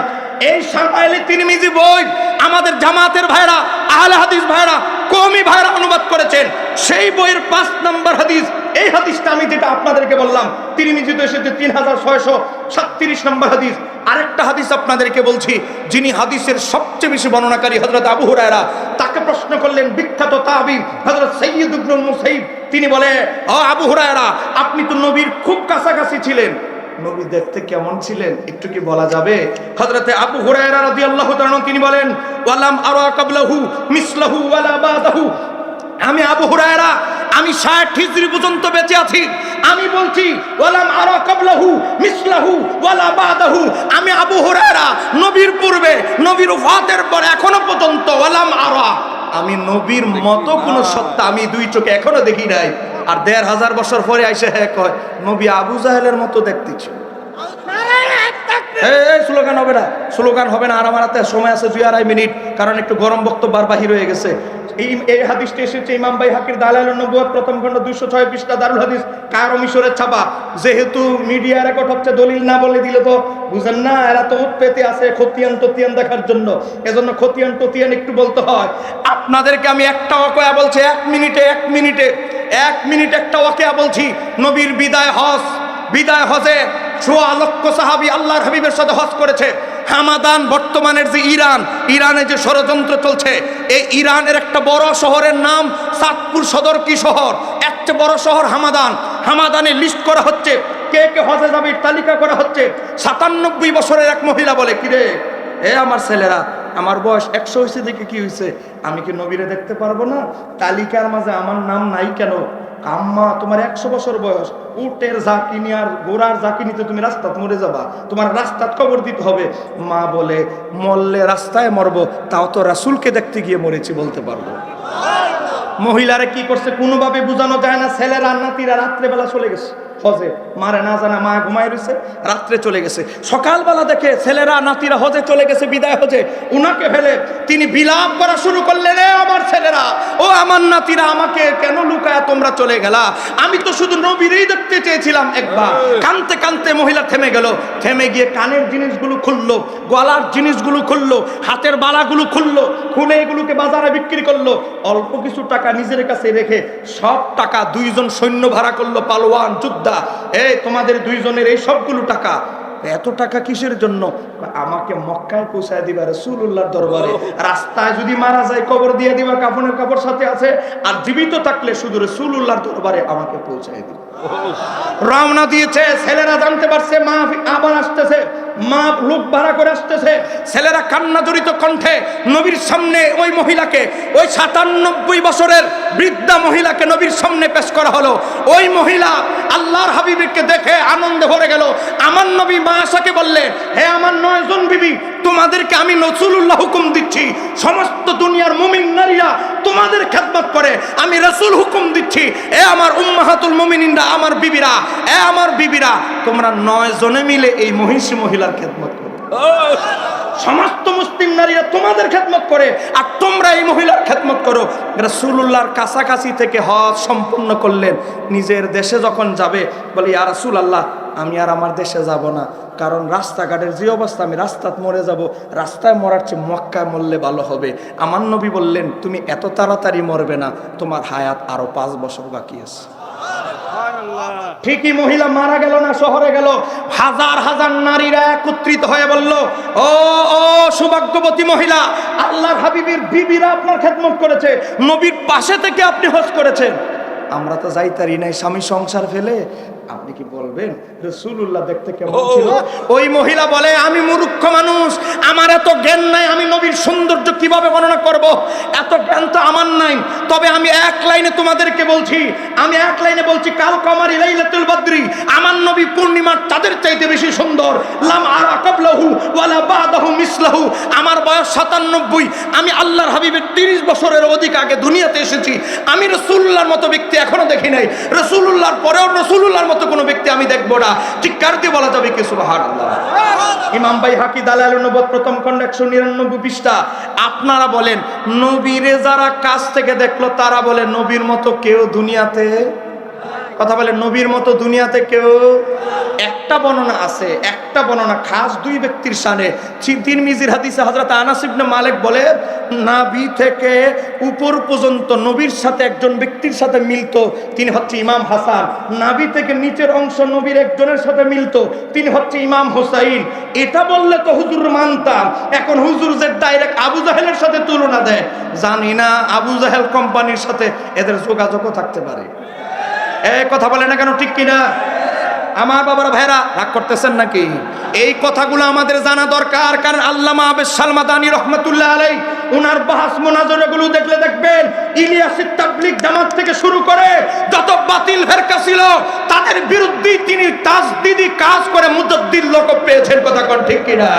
এই শামাইলে তিরমিজি বই আমাদের জামাতের ভাইরা, আহলে হাদিস ভাইরা, কওমি ভাইরা অনুবাদ করেছেন। সেই বইয়ের 5 নম্বর হাদিস, এই হাদিসটা আমি যেটা আপনাদেরকে বললাম, তিরমিজিতে এসেছে 3637 নম্বর হাদিস। আরেকটা হাদিস আপনাদেরকে বলছি, যিনি হাদিসের সবচেয়ে বেশি বর্ণনাকারী হযরত আবু হুরায়রা, তাকে প্রশ্ন করলেন বিখ্যাত তাবী হযরত সাইয়্যিদ ইবনুল মুসাইয়িব। তিনি বলে, ও আবু হুরায়রা, আপনি তো নবীর খুব কাছাকাছি ছিলেন, নবী দেখতে কেমন ছিলেন একটু কি বলা যাবে? হযরতে আবু হুরায়রা রাদিয়াল্লাহু তাআলা তিনি বলেন, ওয়ালাম আরা ক্বাবলাহু মিসলাহু ওয়ালা বাদাহু। আমি আবু হুরায়রা, আমি 60 হিজরি পর্যন্ত বেঁচে আছি, আমি বলছি ওয়ালাম আরা নবীর পূর্বে, নবীর ওফাতের পর এখনো পর্যন্ত ওয়ালাম আরা, আমি নবীর মতো কোন সত্তা আমি দুই চোখে এখনো দেখি নাই। আর 1500 বছর পরে আইসে কয় নবী আবু জাহেলের মতো দেখতেছি। এই স্লোগান হবে না, স্লোগান হবে না। আর আমার হাতে সময় আছে 2-2.5 মিনিট, কারণ একটু গরম বক্তব্য বাহির হয়ে গেছে। এই হাদিসটি এসেছে ইমাম বাইহাকির দালাইলুন নবুওয়াত প্রথম খণ্ড 206 পৃষ্ঠা, দারুল হাদিস কায়রো মিশরের ছাপা। যেহেতু মিডিয়া রেকর্ড হচ্ছে, দলিল না বলে দিলে তো বুঝেন না, এরা তো উৎপেতে আছে খতিয়ান টতিয়ান দেখার জন্য, এজন্য খতিয়ান টতিয়ান একটু বলতে হয়। আপনাদেরকে আমি একটা ওয়াকিয়া বলছি, 1 মিনিটে একটা ওয়াকিয়া বলছি। নবীর বিদায় হজে 1.25 লক্ষ সাহাবী আল্লাহর হাবিবের সাথে হজ করেছে। হামাদান, বর্তমানের যে ইরানে যে ষড়যন্ত্র চলছে, এই ইরানের একটা বড় শহরের নাম চাঁদপুর সদর কি শহর, একটা বড় শহর হামাদানে লিস্ট করা হচ্ছে, কে কে হজে যাবে তালিকা করা হচ্ছে। 97 বছরের এক মহিলা বলে, কিরে আমার ছেলেরা, আমার বয়স 100 হয়েছে, দেখে কি হয়েছে, আমি কি নবীরে দেখতে পারবো না? তালিকার মাঝে আমার নাম নাই কেন? আম্মা, তোমার 100 বছর বয়স, উটের জাকিনি আর ঘোড়ার জাকিনিতে তুমি রাস্তাত মরে যাবা, তোমার রাস্তাত কবর দিতে হবে। মা বলে, মরলে রাস্তায় মরবো, তাও তো রাসূলকে দেখতে গিয়ে মরেছি বলতে পারবো। মহিলারা কি করছে কোনোভাবে বোঝানো যায় না। ছেলেরা নাতিরা রাত্রেবেলা চলে গেছে হজে, মারে না জানা মা ঘুমায় রয়েছে, রাত্রে চলে গেছে। সকালবেলা দেখে ছেলেরা নাতিরা হজে চলে গেছে, বিদায় হজে। উনাকে ফেলে তিনি বিলাপ করা শুরু করলেন, আমার ছেলেরা, ও আমার নাতিরা, আমাকে কেন লুকায়া তোমরা চলে গেলা? আমি তো শুধু নবীরই দেখতে চেয়েছিলাম একবার। কানতে কানতে মহিলা থেমে গেল, থেমে গিয়ে কানের জিনিসগুলো খুললো, গলার জিনিসগুলো খুললো, হাতের বালাগুলো খুললো, খুলে এগুলোকে বাজারে বিক্রি করলো। অল্প কিছু টাকা নিজের কাছে রেখে সব টাকা 2 জন সৈন্য ভাড়া করলো, পালোয়ান যোদ্ধা। এই তোমাদের 2 জনের এই সবগুলো টাকা, এত টাকা কিসের জন্য? আমাকে মক্কায় পৌঁছায় দিবা রাসূলুল্লাহর দরবারে, রাস্তায় যদি মারা যায় কবর দিয়ে দিবা, কাফনের কাপড় সাথে আছে, আর জীবিত থাকলে শুধু রাসূলুল্লাহর দরবারে আমাকে পৌঁছায় দিবা। রওনা দিয়েছে, ছেলেরা জানতে পারছে মা আবার আসতেছে, মা লোক ভাড়া করে আসতেছে। ছেলেরা কান্না জড়িত কণ্ঠে নবীর সামনে ওই মহিলাকে, ওই 97 বছরের বৃদ্ধা মহিলাকে নবীর সামনে পেশ করা হলো। ওই মহিলা আল্লাহর হাবিবকে দেখে আনন্দে ভরে গেল। আমার নবী মা আয়েশাকে বললেন, হে আমার 9 জন বিবি, তোমাদেরকে আমি রাসূলুল্লাহ হুকুম দিচ্ছি, সমস্ত দুনিয়ার মুমিন নারীরা তোমাদের খেদমত করে, আমি রাসূল হুকুম দিচ্ছি, এ আমার উম্মাহাতুল মুমিনিনরা, আমার বিবিরা, তোমরা 9 জনে মিলে এই মহিষী মহিলার খেদমত করো। সমস্ত মুসলিম নারীরা তোমাদের খেদমত করে, আর তোমরা এই মহিলার খেদমত করো। রাসূলুল্লাহর কাছাকাছি থেকে হজ সম্পূর্ণ করলেন। নিজের দেশে যখন যাবে বলে, ইয়া রাসূলুল্লাহ, আমি আর আমার দেশে যাব না, কারণ রাস্তাঘাটের যে অবস্থা, আমি রাস্তায় মরে যাব, রাস্তায় মরার চেয়ে মক্কায় মরলে ভালো হবে। আমার নবী বললেন, তুমি এত তাড়াতাড়ি মরবে না, তোমার হায়াত আরো 5 বছর বাকি আছে। ঠিকই মহিলা মারা গেল না, শহরে গেল। হাজার হাজার নারীরা একত্রিত হয়ে বলল, ও সৌভাগ্যবতী মহিলা, আল্লাহর হাবিবের বিবিরা আপনার খেদমত করেছে, নবীর পাশে থেকে আপনি হজ করেছেন, আমরা তো যাইতারি নাই স্বামী সংসার ফেলে, আপনি কি বলবেন রাসূলুল্লাহ দেখতে কেমন ছিল? ওই মহিলা বলে, আমি মূর্খ মানুষ, আমার এত জ্ঞান নাই, আমি নবীর সৌন্দর্য কিভাবে বর্ণনা করব, এত জ্ঞান তো আমার নাই। তবে আমি এক লাইনে তোমাদেরকে বলছি, কাল কমারি লাইলাতুল বদরি, আমার নবী পূর্ণিমার চাঁদের চাইতে বেশি সুন্দর। লাম আরা ক্বাবলাহু ওয়ালা বাদাহু মিসলাহু, আমার বয়স 97, আমি আল্লাহর হাবিবের 30 বছরের অধিক আগে দুনিয়াতে এসেছি, আমি রাসূলুল্লাহর মতো ব্যক্তি এখনো দেখি নাই, রাসূলুল্লাহর পরেও রাসূলুল্লাহর মতো কোনো ব্যক্তি আমি দেখবো না। চিৎকার দিয়ে বলা যাবে কি সুবহানাল্লাহ। ইমাম বাইহাকি দালাইলুন নবুওয়াত প্রথম খণ্ড 199 পৃষ্ঠা। আপনারা বলেন, নবীরে যারা কাছ থেকে দেখলো তারা বলে নবীর মতো কেউ দুনিয়াতে, কথা বলে নবীর মতো দুনিয়াতে কেউ? একটা বর্ণনা আছে, একটা বর্ণনা খাস 2 ব্যক্তির শানে। তিরমিজির হাদিসে হযরত আনাস ইবনে মালিক বলে, নাভি থেকে উপর পর্যন্ত নবীর সাথে একজন ব্যক্তির সাথে মিলতো, তিনি হচ্ছে ইমাম হাসান। নাভি থেকে নিচের অংশ নবীর একজনের সাথে মিলতো, তিনি হচ্ছে ইমাম হুসাইন। এটা বললে তো হুজুর মানতাম। এখন হুজুর যে ডাইরেক্ট আবু জাহেলের সাথে তুলনা দেয়, জানি না আবু জাহেল কোম্পানির সাথে এদের যোগাযোগও থাকতে পারে। এই কথা বলে না কেন, ঠিক কিনা? আমার বাবার ভাইরা রাগ করতেছেন নাকি? এই কথাগুলো আমাদের জানা দরকার, কারণ আল্লামা আবেদ সালমাদানি রহমাতুল্লাহ আলাইহি উনার বাহাস মুনাজারাগুলো দেখলে দেখবেন ইলিয়াসের তাবলীগ জামাত থেকে শুরু করে যত বাতিল ফেরকা ছিল তাদের বিরুদ্ধে তিনি তাজদিদি কাজ করে মুজাদ্দিদ লকব পেয়েছেন। কথা কোন ঠিক কিনা?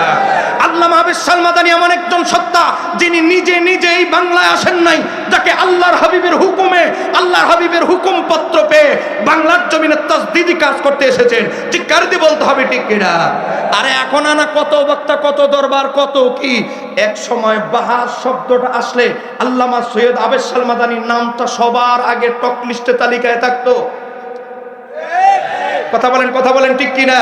আল্লামা আবেশাল মাদানী এমন একজন সত্তা যিনি নিজে নিজে এই বাংলায় আসেন নাই, যাকে আল্লাহর হাবিবের হুকুমে আল্লাহর হাবিবের হুকুম পত্র পেয়ে বাংলার জমিনে তাজদিদি কাজ করতে এসেছেন। ঠিক কারদি বলতে হবে ঠিক কিনা? আরে এখন আনা কত বক্তা, কত দরবার, কত কি, এক সময় বাহাস শব্দটা আসলে আল্লামা সৈয়দ আবেশাল মাদানীর নামটা সবার আগে টপ লিস্টে তালিকায় থাকতো। কথা বলেন ঠিক কিনা?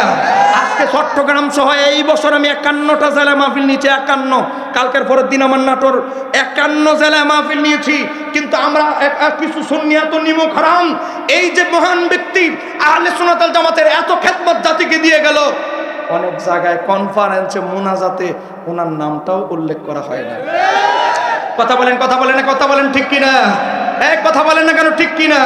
আজকে চট্টগ্রাম সহ এই বছর আমি 51টা জেলা মাহফিল নিয়েছি, 51। কালকের পরের দিন আমার নাটোর 51 জেলায় মাহফিল নিয়েছি। কিন্তু আমরা কিছু সুন্নিয়াত নিমুখ হারাম এই যে মহান ব্যক্তি আহলে সুন্নাত ওয়াল জামাতের এত খেদমত জাতিকে দিয়ে গেল, অনেক জায়গায় কনফারেন্সে মুনাজাতে ওনার নামটাও উল্লেখ করা হয় না। কথা বলেন ঠিক কিনা? কথা বলেন না কেন ঠিক কিনা?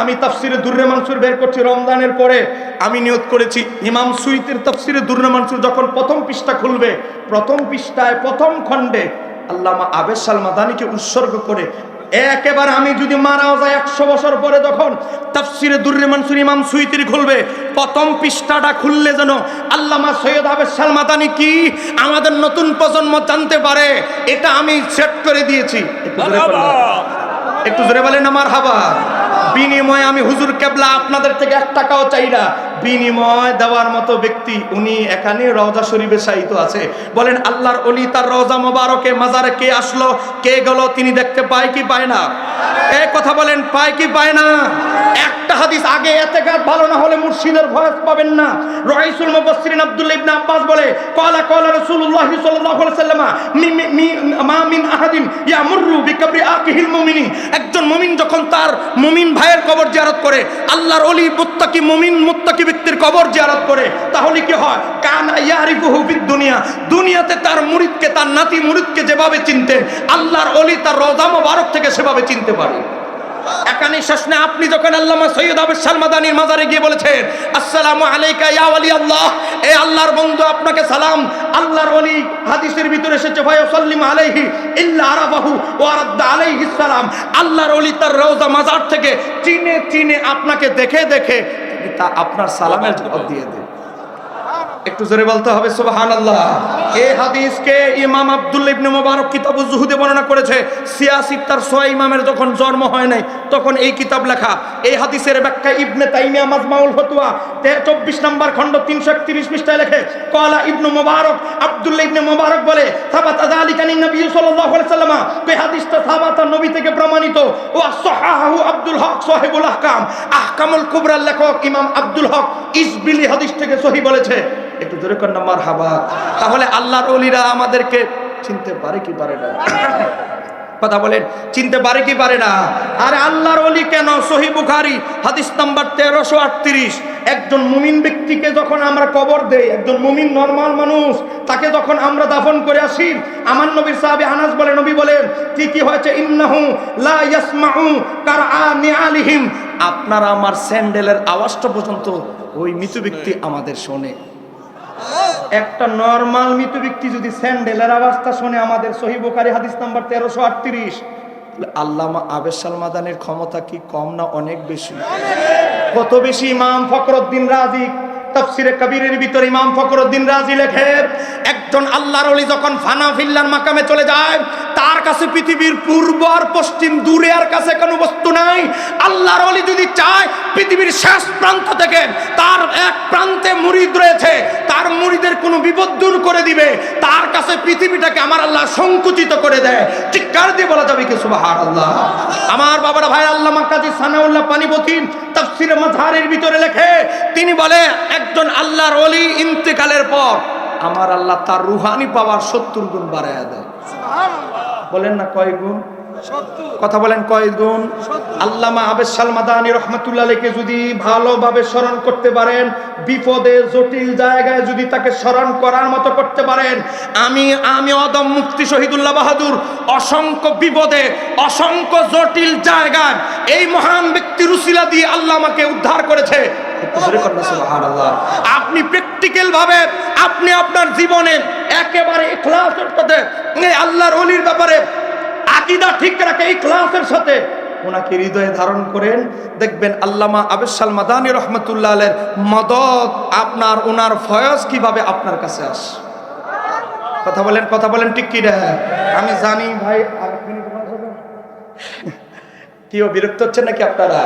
আমি তাফসিরে দুররে মানসুর বের করছি রমজানের পরে। আমি নিয়ত করেছি ইমাম সুয়ুতির তাফসিরে দুররে মানসুর যখন প্রথম পৃষ্ঠা খুলবে, প্রথম পৃষ্ঠায় প্রথম খণ্ডে আল্লামা আবেশাল মাদানীকে উৎসর্গ করে একেবারে আমি যদি মারাও যায় 100 বছর পরে যখন তাফসিরে দুররে মানসুর ইমাম সুয়ুতির খুলবে, প্রথম পৃষ্ঠাটা খুললে যেন আল্লামা সৈয়দ আবেশাল মাদানী কি আমাদের নতুন প্রজন্ম জানতে পারে, এটা আমি সেট করে দিয়েছি। একটু জোরে বলেন না মারহাবা। বিনিময়ে আমি হুজুর কেবলা আপনাদের থেকে 1 টাকাও চাই না, বিনিময় দেওয়ার মতো ব্যক্তি উনি এখানে রওজা শরীফে শায়িত আছে। বলেন আল্লাহর ওলি তার রওজা মোবারকে মাজারে কে আসলো কে গেল তিনি দেখতে পায় কি পায় না? কথা বলেন পায় কি পায় না? একটা হাদিস আগে এতেকাত ভালো না হলে মুর্শিদের ভয়েস পাবেন না। রাইসুল মুফাসসিরিন আব্দুল্লাহ ইবনে আব্বাস বলে ক্বালা রাসূলুল্লাহ সাল্লাল্লাহু আলাইহি ওয়াসাল্লাম মা মিন আহাদিন ইয়ামুরু বিকবরি আকিহিল মুমিনিন, একজন মুমিন যখন তার মুমিন ভাইয়ের কবর জিয়ারত করে, আল্লাহর ওলি মুত্তাকি মুমিন মুত্তাকি ব্যক্তির কবর জিয়ারত করে, তাহলে কি হয়? কানা ইয়ারিফুহু ফিদ দুনিয়া, দুনিয়াতে তার মুরিদকে তার নাতি মুরিদকে যেভাবে চিনতেন আল্লাহর ওলি তার রওজা মোবারক থেকে সেভাবে চিনতে পারে। এখানে শেষ না, আপনি যখন আল্লামা সৈয়দ আবেশাল মাদানীর মাজারে গিয়ে বলেছেন আসসালামু আলাইকা ইয়া ওয়ালি আল্লাহ, এ আল্লাহর বন্ধু আপনাকে সালাম, আল্লাহর ওলি হাদিসের ভিতরে এসেছে ফায়াসাল্লিম আলাইহি ইল্লা আরাফাহু ওয়া রাদ্দা আলাইহিস সালাম, আল্লাহর ওলি তার রওজা মাজার থেকে চিনে চিনে আপনাকে দেখে দেখে তা আপনার সালামের জবাব দিয়ে দেয়। একটু জোরে বলতে হবে সুবহানাল্লাহ। এই হাদিসকে ইমাম আব্দুল্লাহ ইবনে মুবারক কিতাবুজ জুহুদে বর্ণনা করেছে। সিয়াসিত তার 6 ইমামের যখন জন্ম হয় নাই তখন এই কিতাব লেখা। এই হাদিসের ব্যাখ্যা ইবনে তাইমিয়া মাজমাউল ফতোয়া 24 নম্বর খণ্ড 331 পৃষ্ঠায় লেখে ক্বালা ইবনে মুবারক, আব্দুল্লাহ ইবনে মুবারক বলে সাবাতা যালিকা লিন নবী সাল্লাল্লাহু আলাইহি ওয়াসাল্লাম, এই হাদিসটা সাবাতা নবী থেকে প্রমাণিত। ওয়া সাহাহু আব্দুল হক সাহিবুল আহকাম, আহকামুল কুবরার লেখক ইমাম আব্দুল হক ইসবিলি হাদিস থেকে সহিহ বলেছে। একটু জোরে কর না মারহাবা। তাহলে আল্লাহর ওলিরা আমাদেরকে চিনতে পারে কি পারে না? কথা বলেন, চিনতে পারে কি পারে না? আরে আল্লাহর ওলি কেন? সহিহ বুখারী হাদিস নাম্বার 1338, একজন মুমিন ব্যক্তিকে যখন আমরা কবর দেই, একজন মুমিন নরমাল মানুষ তাকে যখন আমরা দাফন করে আসি, আমার নবীর সাহাবী আনাস বলে, নবী বলেন কি হয়েছে? ইন্নাহু লা ইয়াসমাউ কারআনি আলিহিম, আপনারা আমার স্যান্ডেলের আওয়াজটা পর্যন্ত ওই মৃত ব্যক্তি আমাদের শোনে। একটা নরমাল মৃত ব্যক্তি যদি স্যান্ডেলের আওয়াজটা শুনে আমাদের, সহিহ বুখারী হাদিস নাম্বার 1338, আল্লামা আবেশাল মাদানীর ক্ষমতা কি কম না অনেক বেশি? কত বেশি? ইমাম ফখরুদ্দিন রাজি তাফসিরে কবিরের ভিতরে ইমাম ফখরুদ্দিন রাজি লেখে একজন আল্লাহর ওলি যখন ফানা ফিল্লার মাকামে চলে যায়, তার কাছে পৃথিবীর পূর্ব আর পশ্চিম দূরে আর কাছে কোনো বস্তু নাই। আল্লাহর ওলি যদি চায় পৃথিবীর শেষ প্রান্ত থেকে তার এক প্রান্তে মুরিদ রয়েছে, তার মুরিদের কোনো বিপদ দূর করে দিবে, তার কাছে পৃথিবীটাকে আমার আল্লাহ সংকুচিত করে দেয়। চিৎকার দিয়ে বলা যাবে কি সুবহানাল্লাহ। আমার বাবারা ভাই, আল্লামা কাজী সানাউল্লাহ পানিপতি তাফসিরে মাজহারের ভিতরে লেখে, তিনি বলে একজন আল্লাহর ওলি ইন্তেকালের পর আমার আল্লাহ তার রুহানি পাওয়ার 70 গুণ বাড়ায়া দেয়। বলেন না কয় গুণ? কথা বলেন কয় গুণ? আল্লামা আবেশাল মাদানী রহমাতুল্লাহ আলাইহিকে যদি ভালোভাবে স্মরণ করতে পারেন, বিপদে জটিল জায়গায় যদি তাকে স্মরণ করার মতো করতে পারেন, আমি অদম মুফতি শহীদুল্লাহ বাহাদুর অসংখ্য বিপদে অসংখ্য জটিল জায়গায় এই মহান ব্যক্তির উসিলা দিয়ে আল্লাহ আমাকে উদ্ধার করেছে। আপনি প্র্যাকটিক্যাল ভাবে আপনি আপনার জীবনে একেবারে ইখলাসের সাথে এই আল্লাহর ওলির ব্যাপারে আকীদা ঠিক রাখে ইখলাসের সাথে ওনাকে হৃদয়ে ধারণ করেন, দেখবেন আল্লামা আবেসাল মাদানী রহমতুল্লাহ আলাইহির মদদ আপনার ওনার ফয়জ কিভাবে আপনার কাছে আসে। কথা বলেন ঠিক কি না? আমি জানি ভাই কেউ বিরক্ত হচ্ছেন নাকি আপনারা?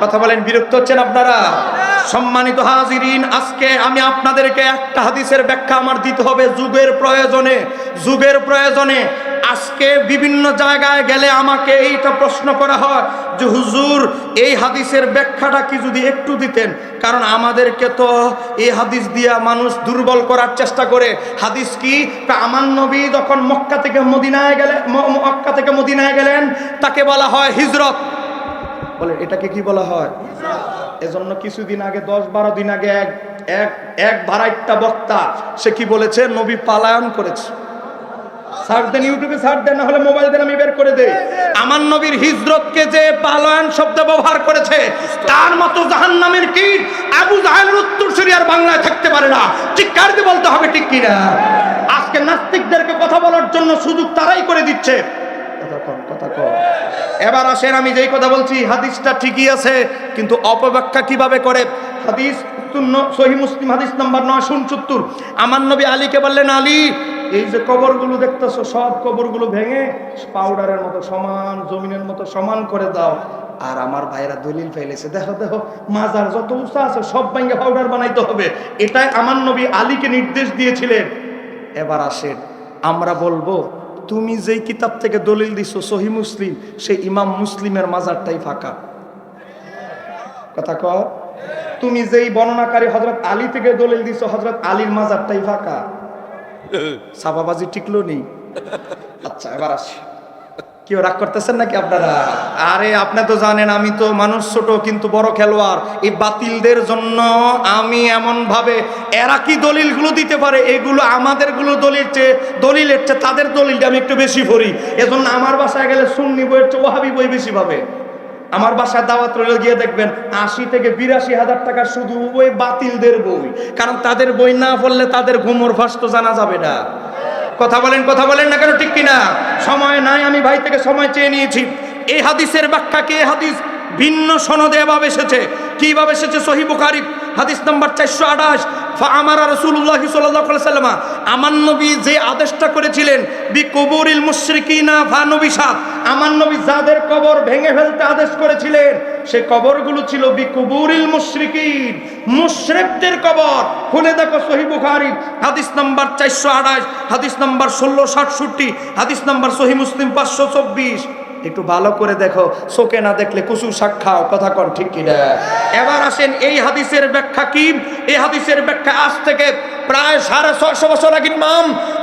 কথা বলেন, বিরক্ত হচ্ছেন আপনারা? সম্মানিত হাজিরিন, আজকে আমি আপনাদেরকে একটা হাদিসের ব্যাখ্যা আমার দিতে হবে যুগের প্রয়োজনে। আজকে বিভিন্ন জায়গায় গেলে আমাকে এইটা প্রশ্ন করা হয় যে হুজুর এই হাদিসের ব্যাখ্যাটা কি যদি একটু দিতেন, কারণ আমাদেরকে তো এই হাদিস দিয়া মানুষ দুর্বল করার চেষ্টা করে। হাদিস কি? আমার নবী যখন মক্কা থেকে মদিনায় গেলেন তাকে বলা হয় হিজরত। বলে এটাকে কি বলা হয়? এজন্য কিছুদিন আগে 10-12 দিন আগে এক ভাড়াইট্টা বক্তা সে কি বলেছে? নবী পালায়ন করেছে। সার্চ দেন, ইউটিউবে সার্চ দেন, না হলে মোবাইল দেন, আমি বের করে দেই। আমার নবীর হিজরতকে যে পালায়ন শব্দ ব্যবহার করেছে তার মতো জাহান্নামের কীট আবু জাহেলের উত্তরসূরি আর বাংলায় থাকতে পারে না। চিৎকার দিয়ে বলতে হবে ঠিক কিনা? আজকে নাস্তিকদেরকে কথা বলার জন্য সুযোগ তারাই করে দিচ্ছে। কথা কম। এবার আসেন, আমি যেই কথা বলছি হাদিসটা ঠিকই আছে, কিন্তু অপব্যাখ্যা কিভাবে করে। হাদিস সহিহ মুসলিম হাদিস নাম্বার 969। আমার নবী আলীকে বললেন, আলী এই যে কবরগুলো দেখতেছো সব কবরগুলো ভেঙে পাউডারের মতো সমান, জমিনের মতো সমান করে দাও। আর আমার ভাইরা দলিল ফেলেছে, দেখো মাজার যত উঁচা আছে সব ভেঙে পাউডার বানাইতে হবে। এটাই আমার নবী আলীকে নির্দেশ দিয়েছিলেন। এবার আসেন, আমরা বলবো তুমি যেই কিতাব থেকে দলিল দিছো সহিহ মুসলিম, সেই ইমাম মুসলিমের মাজারটাই ফাঁকা। কথা কও। তুমি যেই বর্ণনাকারী হযরত আলী থেকে দলিল দিছো হযরত আলীর মাজারটাই ফাঁকা। সাবাবাজি টিকলো নেই। আচ্ছা, এবার আসি, কেউ রাগ করতেছেন নাকি আপনারা? আরে আপনি তো জানেন আমি তো মানুষ ছোট কিন্তু বড় খেলোয়াড়। এই বাতিলদের জন্য আমি এমন ভাবে, এরা কি দলিলগুলো দিতে পারে, এগুলো আমাদের গুলো দলিলের চেয়ে তাদের দলিলটা আমি একটু বেশি পড়ি। এজন্য আমার বাসায় গেলে সুন্নি বইয়ের চেয়ে ওয়াহাবি বই বেশি পাবে। আমার বাসায় দাওয়াত রইল, গিয়ে দেখবেন 80 থেকে 82 হাজার টাকা শুধু ওই বাতিলদের বই। কারণ তাদের বই না পড়লে তাদের ঘুমোর ফাঁস তো জানা যাবে না। কথা বলেন না কেন ঠিক কিনা? সময় নাই, আমি ভাই থেকে সময় চেয়ে নিয়েছি। এই হাদিসের ব্যাখ্যা কি? হাদিস ভিন্ন সনদে এভাবে এসেছে। কিভাবে এসেছে? সহিহ বুখারী হাদিস নাম্বার 428। ফাআমারা রাসূলুল্লাহ সাল্লাল্লাহু আলাইহি ওয়াসাল্লাম, আমার নবী যে আদেশটা করেছিলেন বিকুবুরিল মুশরিকিনা ফানুবিশা, আমার নবী যাদের কবর ভেঙে ফেলতে আদেশ করেছিলেন সেই কবরগুলো ছিল বিকুবুরিল মুশরিকিন, মুশরিকদের কবর। খুলে দেখো সহিহ বুখারী হাদিস নাম্বার 428, হাদিস নাম্বার 1667, হাদিস নাম্বার সহিহ মুসলিম 524। একটু ভালো করে দেখো, চোখে না দেখলে কুসু সাক্ষাও। কথা কন ঠিক কিনা? এবার আসেন, এই হাদিসের ব্যাখ্যা কি? এই হাদিসের ব্যাখ্যা আজ থেকে প্রায় 650 বছর আগে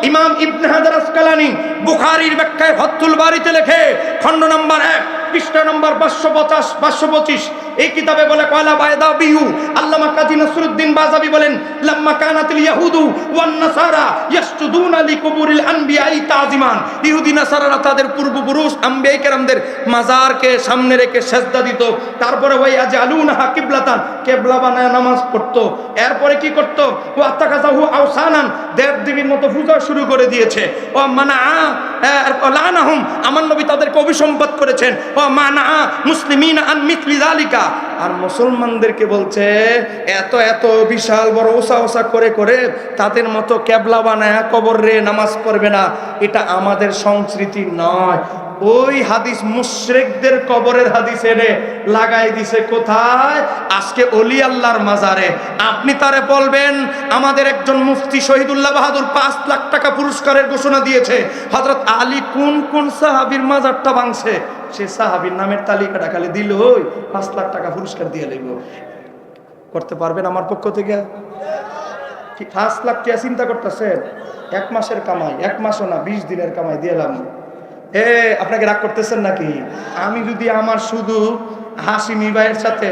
ইমাম ইবনে হাজার আসকালানি বুখারীর ব্যাখ্যায় ফাথুল বারীতে লেখে, খণ্ড নম্বর 1 পৃষ্ঠা নম্বর 525 এই কিতাবে বলে, কয়লা বায়দা বিহু আল্লামা কাজী নসরুদ্দিন বাজাবি বলেন, লাম্মা কানাতিল ইয়াহুদু ওয়ান নাসারা ইয়াসজুদুনা লিকুবুরিল আনবিয়াই তাজিমান। ইহুদি নাসারারা তাদের পূর্বপুরুষ আম্বিয়ায়ে কেরামদের মাজারকে সামনে রেখে সেজদা দিত। তারপরে ওই আজআলুনাহা কিবলাতান, কিবলা বানায় নামাজ পড়তো। এরপরে কি করত? ও আত্তাকাযাহু আওসানান, দেব-দেবীর মতো পূজা শুরু করে দিয়েছে। ও মানা লানাহুম, আমার নবী তাদেরকে অভিসম্পাত করেছেন। ও মানা মুসলিমিনা আন মিসলি যালিকা, আর মুসলমানদেরকে বলছে এত বিশাল বড় ওসা করে তাদের মতো কেবলা বানায় কবর রে নামাজ পড়বে না। এটা আমাদের সংস্কৃতি নয়। ওই হাদিস মুশরিকদের কবরের হাদিস এনে লাগাই দিছে কোথায়? আজকে ওলি আল্লাহর মাজারে। আপনি তারে বলবেন, আমাদের একজন মুফতি শহীদুল্লাহ বাহাদুর 5 লাখ টাকা পুরস্কারের ঘোষণা দিয়েছে। হযরত আলী কোন সাহাবীর মাজারটা ভাঙছে, সে সাহাবীর নামের তালিকাটা খালি দিল, 5 লাখ টাকা পুরস্কার দিয়ে লইব। করতে পারবেন আমার পক্ষ থেকে? 5 লাখ টাকা চিন্তা করতেছেন? 1 মাসের কামাই, 1 মাসও না 20 দিনের কামাই দিলাম। আপনাকে রাগ করতেছেন নাকি? আমি যদি আমার শুধু হাসিমি ভাইয়ের সাথে,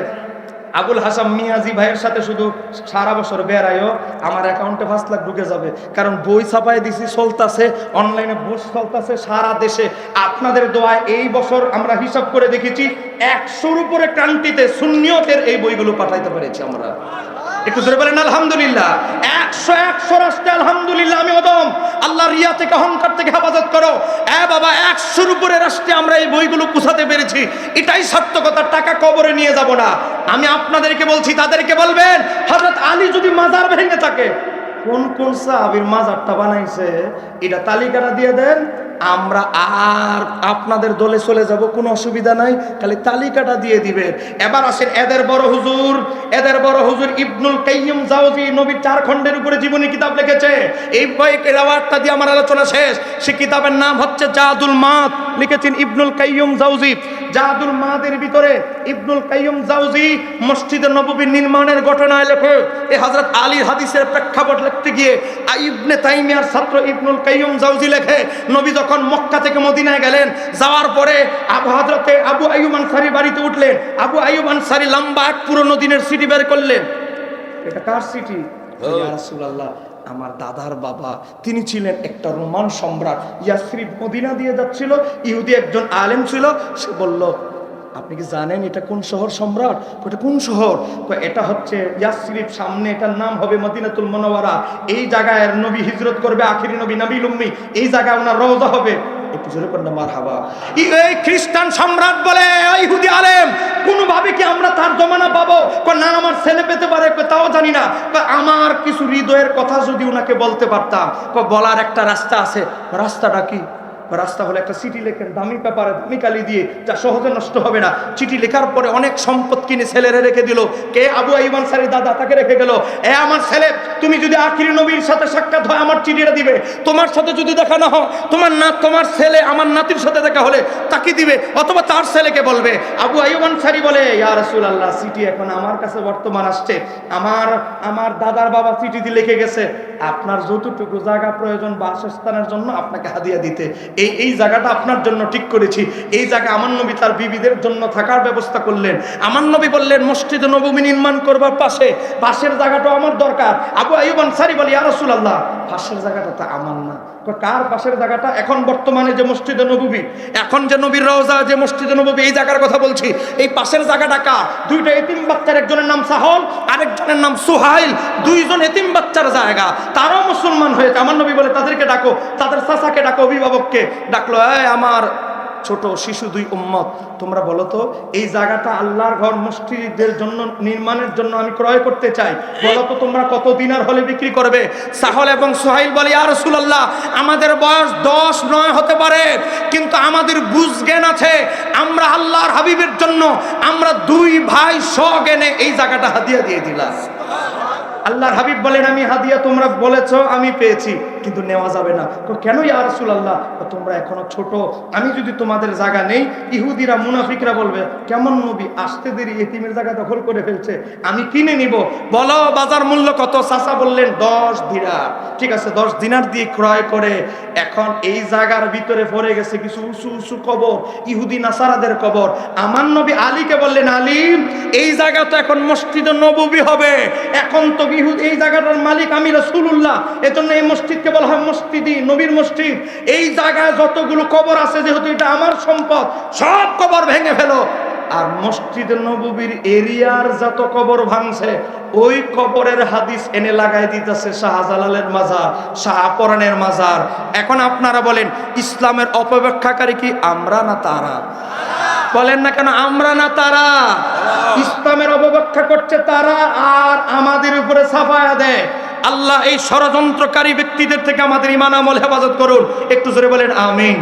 আবুল হাসান মিয়াজি ভাইয়ের সাথে শুধু সারা বছর বেড়াইও, আমার অ্যাকাউন্টে 5 লাখ ঢুকে যাবে। কারণ বই ছাপাই দিছি, চলতেছে, অনলাইনে বুঝ চলতেছে সারা দেশে। আপনাদের দোয়ায় এই বছর আমরা হিসাব করে দেখেছি 100-র উপরে কান্ট্রিতে সুন্নিয়তের এই বইগুলো পাঠাইতে পেরেছি আমরা। একটু জোরে বলেন আলহামদুলিল্লাহ। 100 রাষ্ট্রে আলহামদুলিল্লাহ আমি অদম। আল্লাহ রিয়া থেকে অহংকার থেকে হেফাজত করো। বাবা 100-র উপরে রাষ্ট্রে আমরা এই বইগুলো পুছাতে পেরেছি, এটাই সার্থকতা। টাকা কবরে নিয়ে যাব না। আমি আপনাদেরকে বলছি, তাদেরকে বলবেন হযরত আলী যদি মাজার ভেঙে থাকে, কোন কোন সাহাবীর মাজারটা বানাইছে এটা তালিকাটা দিয়ে দেন, আমরা আর আপনাদের দলে চলে যাব, কোনো অসুবিধা নাই, খালি তালিকাটা দিয়ে দিবেন। এবার আসেন এদের বড় হুজুর ইবনুল কাইয়্যিম জাওজি নবীর 4 খণ্ডের উপরে জীবনী কিতাব লিখেছে। এই বই কেরাওয়াতটা দিয়ে আমার আলোচনা শেষ। সে কিতাবের নাম হচ্ছে জাদুল মাদ, লিখেছেন ইবনুল কাইয়্যিম জাওজি। জাদুল মাদের ভিতরে ইবনুল কাইয়্যিম জাওজি মসজিদে নববী নির্মাণের ঘটনায় লেখে। এই হযরত আলীর হাদিসের প্রেক্ষাপট লিখতে গিয়ে ইবনে তাইমিয়ার ছাত্র ইবনুল কাইয়্যিম জাওজি লেখে, নবী যখন মক্কা থেকে মদিনায় গেলেন, যাওয়ার পরে হযরতে আবু আইয়ুব আনসারী বাড়িতে উঠলেন। আবু আইয়ুব আনসারী লম্বা এক পুরনো দিনের সিটি বের করলেন। এটা কার সিটি? ইয়া রাসূলুল্লাহ, আমার দাদার বাবা, তিনি ছিলেন একটা রোমান সম্রাট, ইয়াসরিব মদিনা দিয়ে যাচ্ছিল, ইহুদি একজন আলেম ছিল। সে বলল, আপনি কি জানেন এটা কোন শহর সম্রাট? এটা কোন শহর? এটা হচ্ছে ইয়াসরিব, সামনে এটার নাম হবে মদিনাতুল মুনাওয়ারা। এই জায়গায় নবী হিজরত করবে, আখিরি নবী নবীল উম্মি, এই জায়গায় ওনার রওজা হবে। একটু জোরে করেন না মারহাবা। এই খ্রিস্টান সম্রাট বলে, ইহুদি আলেম, কোনোভাবে কি আমরা তার জমানা পাবো? না, আমার ছেলে পেতে পারে, তাও জানি না। আমার কিছু হৃদয়ের কথা যদি ওনাকে বলতে পারতাম। বলার একটা রাস্তা আছে। রাস্তাটা কি? রাস্তা হলো একটা চিঠি লেখেন দামি পেপারে, দামি কালি দিয়ে, যা সহজে নষ্ট হবে না। চিঠি লেখার পরে অনেক সম্পদ কিনে ছেলেরে রেখে দিল। কে? আবু আইয়ুব আনসারী দাদা, তাকে রেখে গেল। আমার ছেলে, তুমি যদি আখিরি নবীর সাথে সাক্ষাৎ হয় আমার চিঠিটা দিবে, তোমার সাথে যদি দেখা না হয় তোমার ছেলে আমার নাতির সাথে দেখা হলে তাকে দিবে, অথবা তার ছেলেকে বলবে। আবু আইয়ুব আনসারী বলে, ইয়া রাসূলুল্লাহ, চিঠি এখন আমার কাছে বর্তমান আসছে, আমার দাদার বাবা চিঠি দিয়ে লিখে গেছে আপনার যতটুকু জায়গা প্রয়োজন বাসস্থানের জন্য আপনাকে হাদিয়া দিতে, এই জায়গাটা আপনার জন্য ঠিক করেছি। এই জায়গা আমার নবী তার বিবিদের জন্য থাকার ব্যবস্থা করলেন। আমার নবী বললেন, মসজিদে নববী নির্মাণ করবার পাশের জায়গাটাও আমার দরকার। আবু আইয়ুব আনসারী বলে, ইয়া রাসূলুল্লাহ, পাশের জায়গাটা তো আমার না। কার পাশের জায়গাটা? এখন বর্তমানে যে মসজিদে নববী, এখন যে নবীর রওজা, যে মসজিদে নববী, এই জায়গার কথা বলছি। এই পাশের জায়গাটা কার? দুইটা এতিম বাচ্চার, একজনের নাম সাহল, আরেকজনের নাম সুহাইল, দুইজন এতিম বাচ্চার জায়গা। তারাও মুসলমান হয়েছে। আমার নবী বলে, তাদেরকে ডাকো, তাদের চাচাকে ডাকো, অভিভাবককে ডাকলো। আমার ছোট শিশু 2 উম্মত, তোমরা বলো তো, এই জায়গাটা আল্লাহর ঘর মসজিদের জন্য নির্মাণের জন্য আমি ক্রয় করতে চাই, বলো তো তোমরা কত দিনার হলে বিক্রি করবে? সাহল এবং সুহাইল বলে, ইয়া রাসূলুল্লাহ, আমাদের বয়স 10-9 হতে পারে, কিন্তু আমাদের বুঝ জ্ঞান আছে। আমরা আল্লাহর হাবিবের জন্য আমরা 2 ভাই সজ্ঞানে এই জায়গাটা হাদিয়া দিয়ে দিলাম। আল্লাহর হাবিব বলেন, আমি হাদিয়া তোমরা বলেছো, আমি পেয়েছি, কিন্তু নেওয়া যাবে না। কেন ইয়া রাসূলুল্লাহ? তোমরা এখনো ছোট, আমি যদি তোমাদের জায়গা নেই, ইহুদিরা মুনাফিকরা বলবে, কেমন নবী আসতে দেরি এতিমের জায়গা দখল করে ফেলছে, আমি কিনে নিব। বলো বাজার মূল্য কত? চাচা বললেন 10 দিনার। ঠিক আছে, 10 দিনার দিয়ে ক্রয় করে এখন এই জায়গার ভিতরে পড়ে গেছে কিছু উঁচু উঁচু কবর, ইহুদি নাসারাদের কবর। আমার নবী আলীকে বললেন, আলী, এই জায়গা তো এখন মসজিদে নববী হবে, এখন তো এই জায়গাটার মালিক আমি রাসূলুল্লাহ, এজন্য এই মসজিদকে বলা হয় মসজিদি নবীর মসজিদ। এই জায়গায় যতগুলো কবর আছে, যেহেতু এটা আমার সম্পদ, সব কবর ভেঙে ফেলো। আর মসজিদে নববীর এরিয়ার যত কবর ভাঙছে, ওই কবরের হাদিস এনে লাগাই দিতেছে শাহজালালের মাজার, শাহপরানের মাজার। এখন আপনারা বলেন, ইসলামের অপব্যাখ্যাকারী কি আমরা না তারা? বলেন না কেন আমরা না তারা? ইসলামের অপব্যাখ্যা করছে তারা, আর আমাদের উপরে ছাপায়া দেয়। আল্লাহ এই ষড়যন্ত্রকারী ব্যক্তিদের থেকে আমাদের ঈমান আমল হেফাজত করুন। একটু জোরে বলেন আমিন।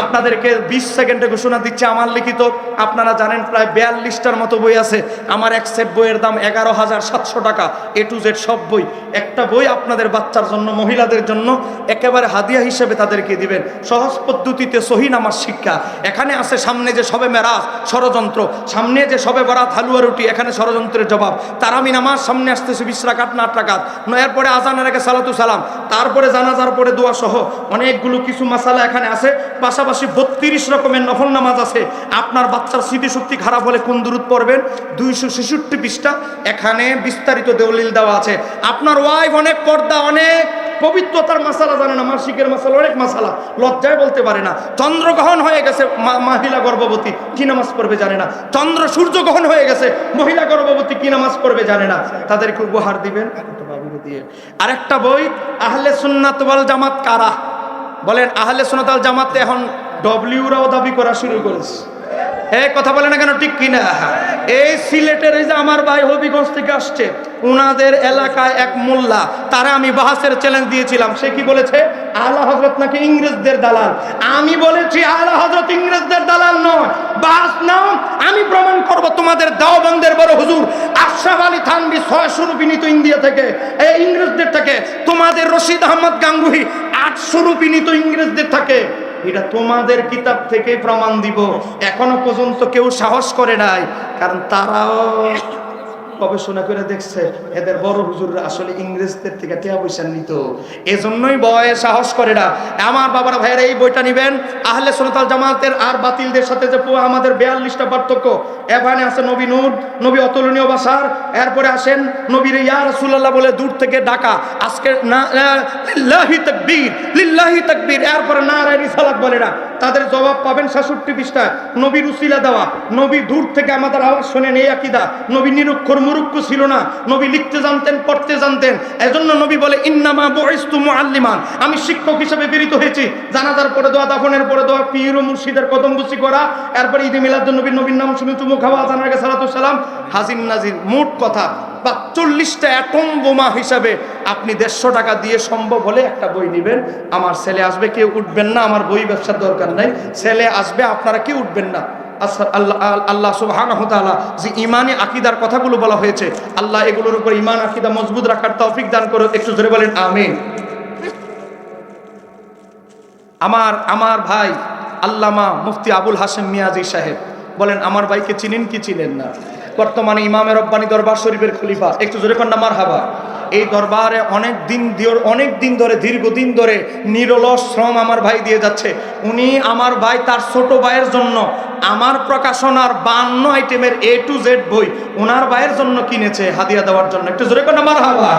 আপনাদেরকে 20 সেকেন্ডে ঘোষণা দিচ্ছে, আমার লিখিত, আপনারা জানেন প্রায় 42টার মতো বই আছে। আমার এক সেট বইয়ের দাম 11,700 টাকা, A to Z সব বই। একটা বই আপনাদের বাচ্চার জন্য, মহিলাদের জন্য একেবারে হাদিয়া হিসেবে তাদেরকে দিবেন। সহজ পদ্ধতিতে সহি নামাজ শিক্ষা। এখানে আছে সামনে যে সবে মেরাজ, ষড়যন্ত্র, সামনে যে সবে বরাত, হালুয়া রুটি, এখানে ষড়যন্ত্রের জবাব। তারাবি নামাজ সামনে আসতেছে 20 রাকাত না 8 রাকাত, এরপরে আজানের আগে সালাতু সালাম, তারপরে জানাজার পরে দোয়া সহ অনেকগুলো কিছু মাসালা এখানে আছে। পাশাপাশি 32 রকমের নফল নামাজ আছে। আপনার বাচ্চার স্মৃতিশক্তি খারাপ হলে কোন দুরূদ পড়বেন? 266 পৃষ্ঠা, এখানে বিস্তারিত দলিল দেওয়া আছে। আপনার ওয়াইফ অনেক পর্দা, অনেক পবিত্রতার মাসালা জানে না, মাসিকের মাসালা, অনেক মাসালা লজ্জায় বলতে পারে না। চন্দ্রগ্রহণ হয়ে গেছে, মহিলা গর্ভবতী, কি নামাজ পড়বে জানে না। সূর্যগ্রহণ হয়ে গেছে, মহিলা গর্ভবতী, কি নামাজ পড়বে জানে না। তাদেরকে উপহার দিবেন দিয়ে আরেকটা বই, আহলে সুন্নাত ওয়াল জামাত কারা? বলেন আহলে সুন্নাত ওয়াল জামাত এখন ডব্লিউরাও দাবি করা শুরু করেছে। এই কথা বলে না কেন, ঠিক কিনা? এই সিলেটের এই যে আমার ভাই হবিগঞ্জ থেকে আসছে, উনাদের এলাকায় এক মোল্লা, তারা আমি বাহাসের চ্যালেঞ্জ দিয়েছিলাম। সে কি বলেছে? আলা হযরত নাকি ইংরেজদের দালাল। আমি বলেছি আলা হযরত ইংরেজদের দালাল নয়, বাস নাও, আমি প্রমাণ করব তোমাদের দেওবন্দের বড় হুজুর আশরাফ আলী থানভী 600 রুপি নিত ইন্ডিয়া থেকে, এই ইংরেজদের থেকে। তোমাদের রশিদ আহমদ গাঙ্গুহি 800 রুপি নিত ইংরেজদের থেকে। এটা তোমাদের কিতাব থেকে প্রমাণ দিব। এখনো পর্যন্ত কেউ সাহস করে নাই, কারণ তারাও গবেষণা করে দেখছে এদের বড় হুজুররা আসলে ইংরেজদের থেকে টাকা পয়সা নিত, এজন্যই ভয়ে সাহস করে না। আমার বাবার ভাইয়েরা এই বইটা নিবেন, আহলে সুন্নাত ওয়াল জামাতের আর বাতিলদের সাথে যে আমাদের 42টা পার্থক্য। এখানে আছে নবী নূর, নবী অতুলনীয় বাসার, এরপরে আসেন নবীর ইয়া রাসূলুল্লাহ বলে দূর থেকে ডাকা, আজকে না লিল্লাহি তাকবীর, লিল্লাহি তাকবীর, এরপরে নারায়ে রিসালাত বলে না। তাদের জবাব পাবেন 66 পৃষ্ঠায়। নবীর উসিলা দেওয়া, নবী দূর থেকে আমাদের আওয়াজ শুনেন, এই আকীদা। নবী নিরক্ষর মুরুক্ষ ছিল না, নবী লিখতে জানতেন, পড়তে জানতেন। এজন্য নবী বলে ইন্নামা বুইস্তু মুআল্লিমান, আমি শিক্ষক হিসেবে প্রেরিত হয়েছি। জানাজার পরে দোয়া, দাফনের পরে দোয়া, পীর ও মুর্শিদের কদম বুসি করা, এরপরে ঈদে মিলাদুন নবীর নাম শুনে চুমু খাওয়া, জানার আগে সালাতু সালাম, হাজির নাজির। মোট কথা 45টা অ্যাটম বোমা হিসাবে আপনি 150 টাকা দিয়ে সম্ভব হলে একটা বই নেবেন। আমার ছেলে আসবে, কেউ উঠবেন না, আমার বই ব্যবসার দরকার নাই, ছেলে আসবে, আপনারা কেউ উঠবেন না। আল্লাহ সুবহানাহু ওয়া তাআলা যে ঈমানি আকীদার কথাগুলো বলা হয়েছে, আল্লাহ এগুলোর উপর ঈমান আকীদা মজবুত রাখার তৌফিক দান করুন। একটু জোরে বলেন আমিন। আমার ভাই আল্লামা মুফতি আবুল হাশেম মিয়াজি সাহেব বলেন, আমার ভাইকে চিনেন কি চিনেন না? বর্তমানে ইমামে রব্বানী দরবার শরীফের খলিফা। একটু জোরে কন্যা মারহাবা। এই দরবারে অনেক দিন ধরে দীর্ঘদিন ধরে নিরলস শ্রম আমার ভাই দিয়ে যাচ্ছে। উনি আমার ভাই তার ছোট ভাইয়ের জন্য আমার প্রকাশনার 52 আইটেমের A to Z বই ওনার ভাইয়ের জন্য কিনেছে হাদিয়া দেওয়ার জন্য। একটু জোরে কন্যা মারহাবা।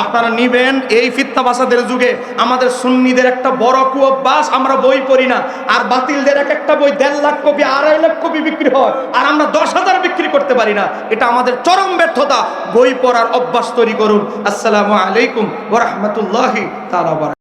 আপনারা নিবেন। এই ফিতনা বাসাদের যুগে আমাদের সুন্নিদের একটা বড় কুঅভ্যাস, আমরা বই পড়ি না, আর বাতিলদের এক একটা বই 1.5 লাখ কপি 2.5 লাখ কপি বিক্রি হয়, আর আমরা 10,000 বিক্রি করতে পারি না। এটা আমাদের চরম ব্যর্থতা। বই পড়ার অভ্যাস তৈরি করুন। আসসালামু আলাইকুম ওয়া রাহমাতুল্লাহি তাআলা।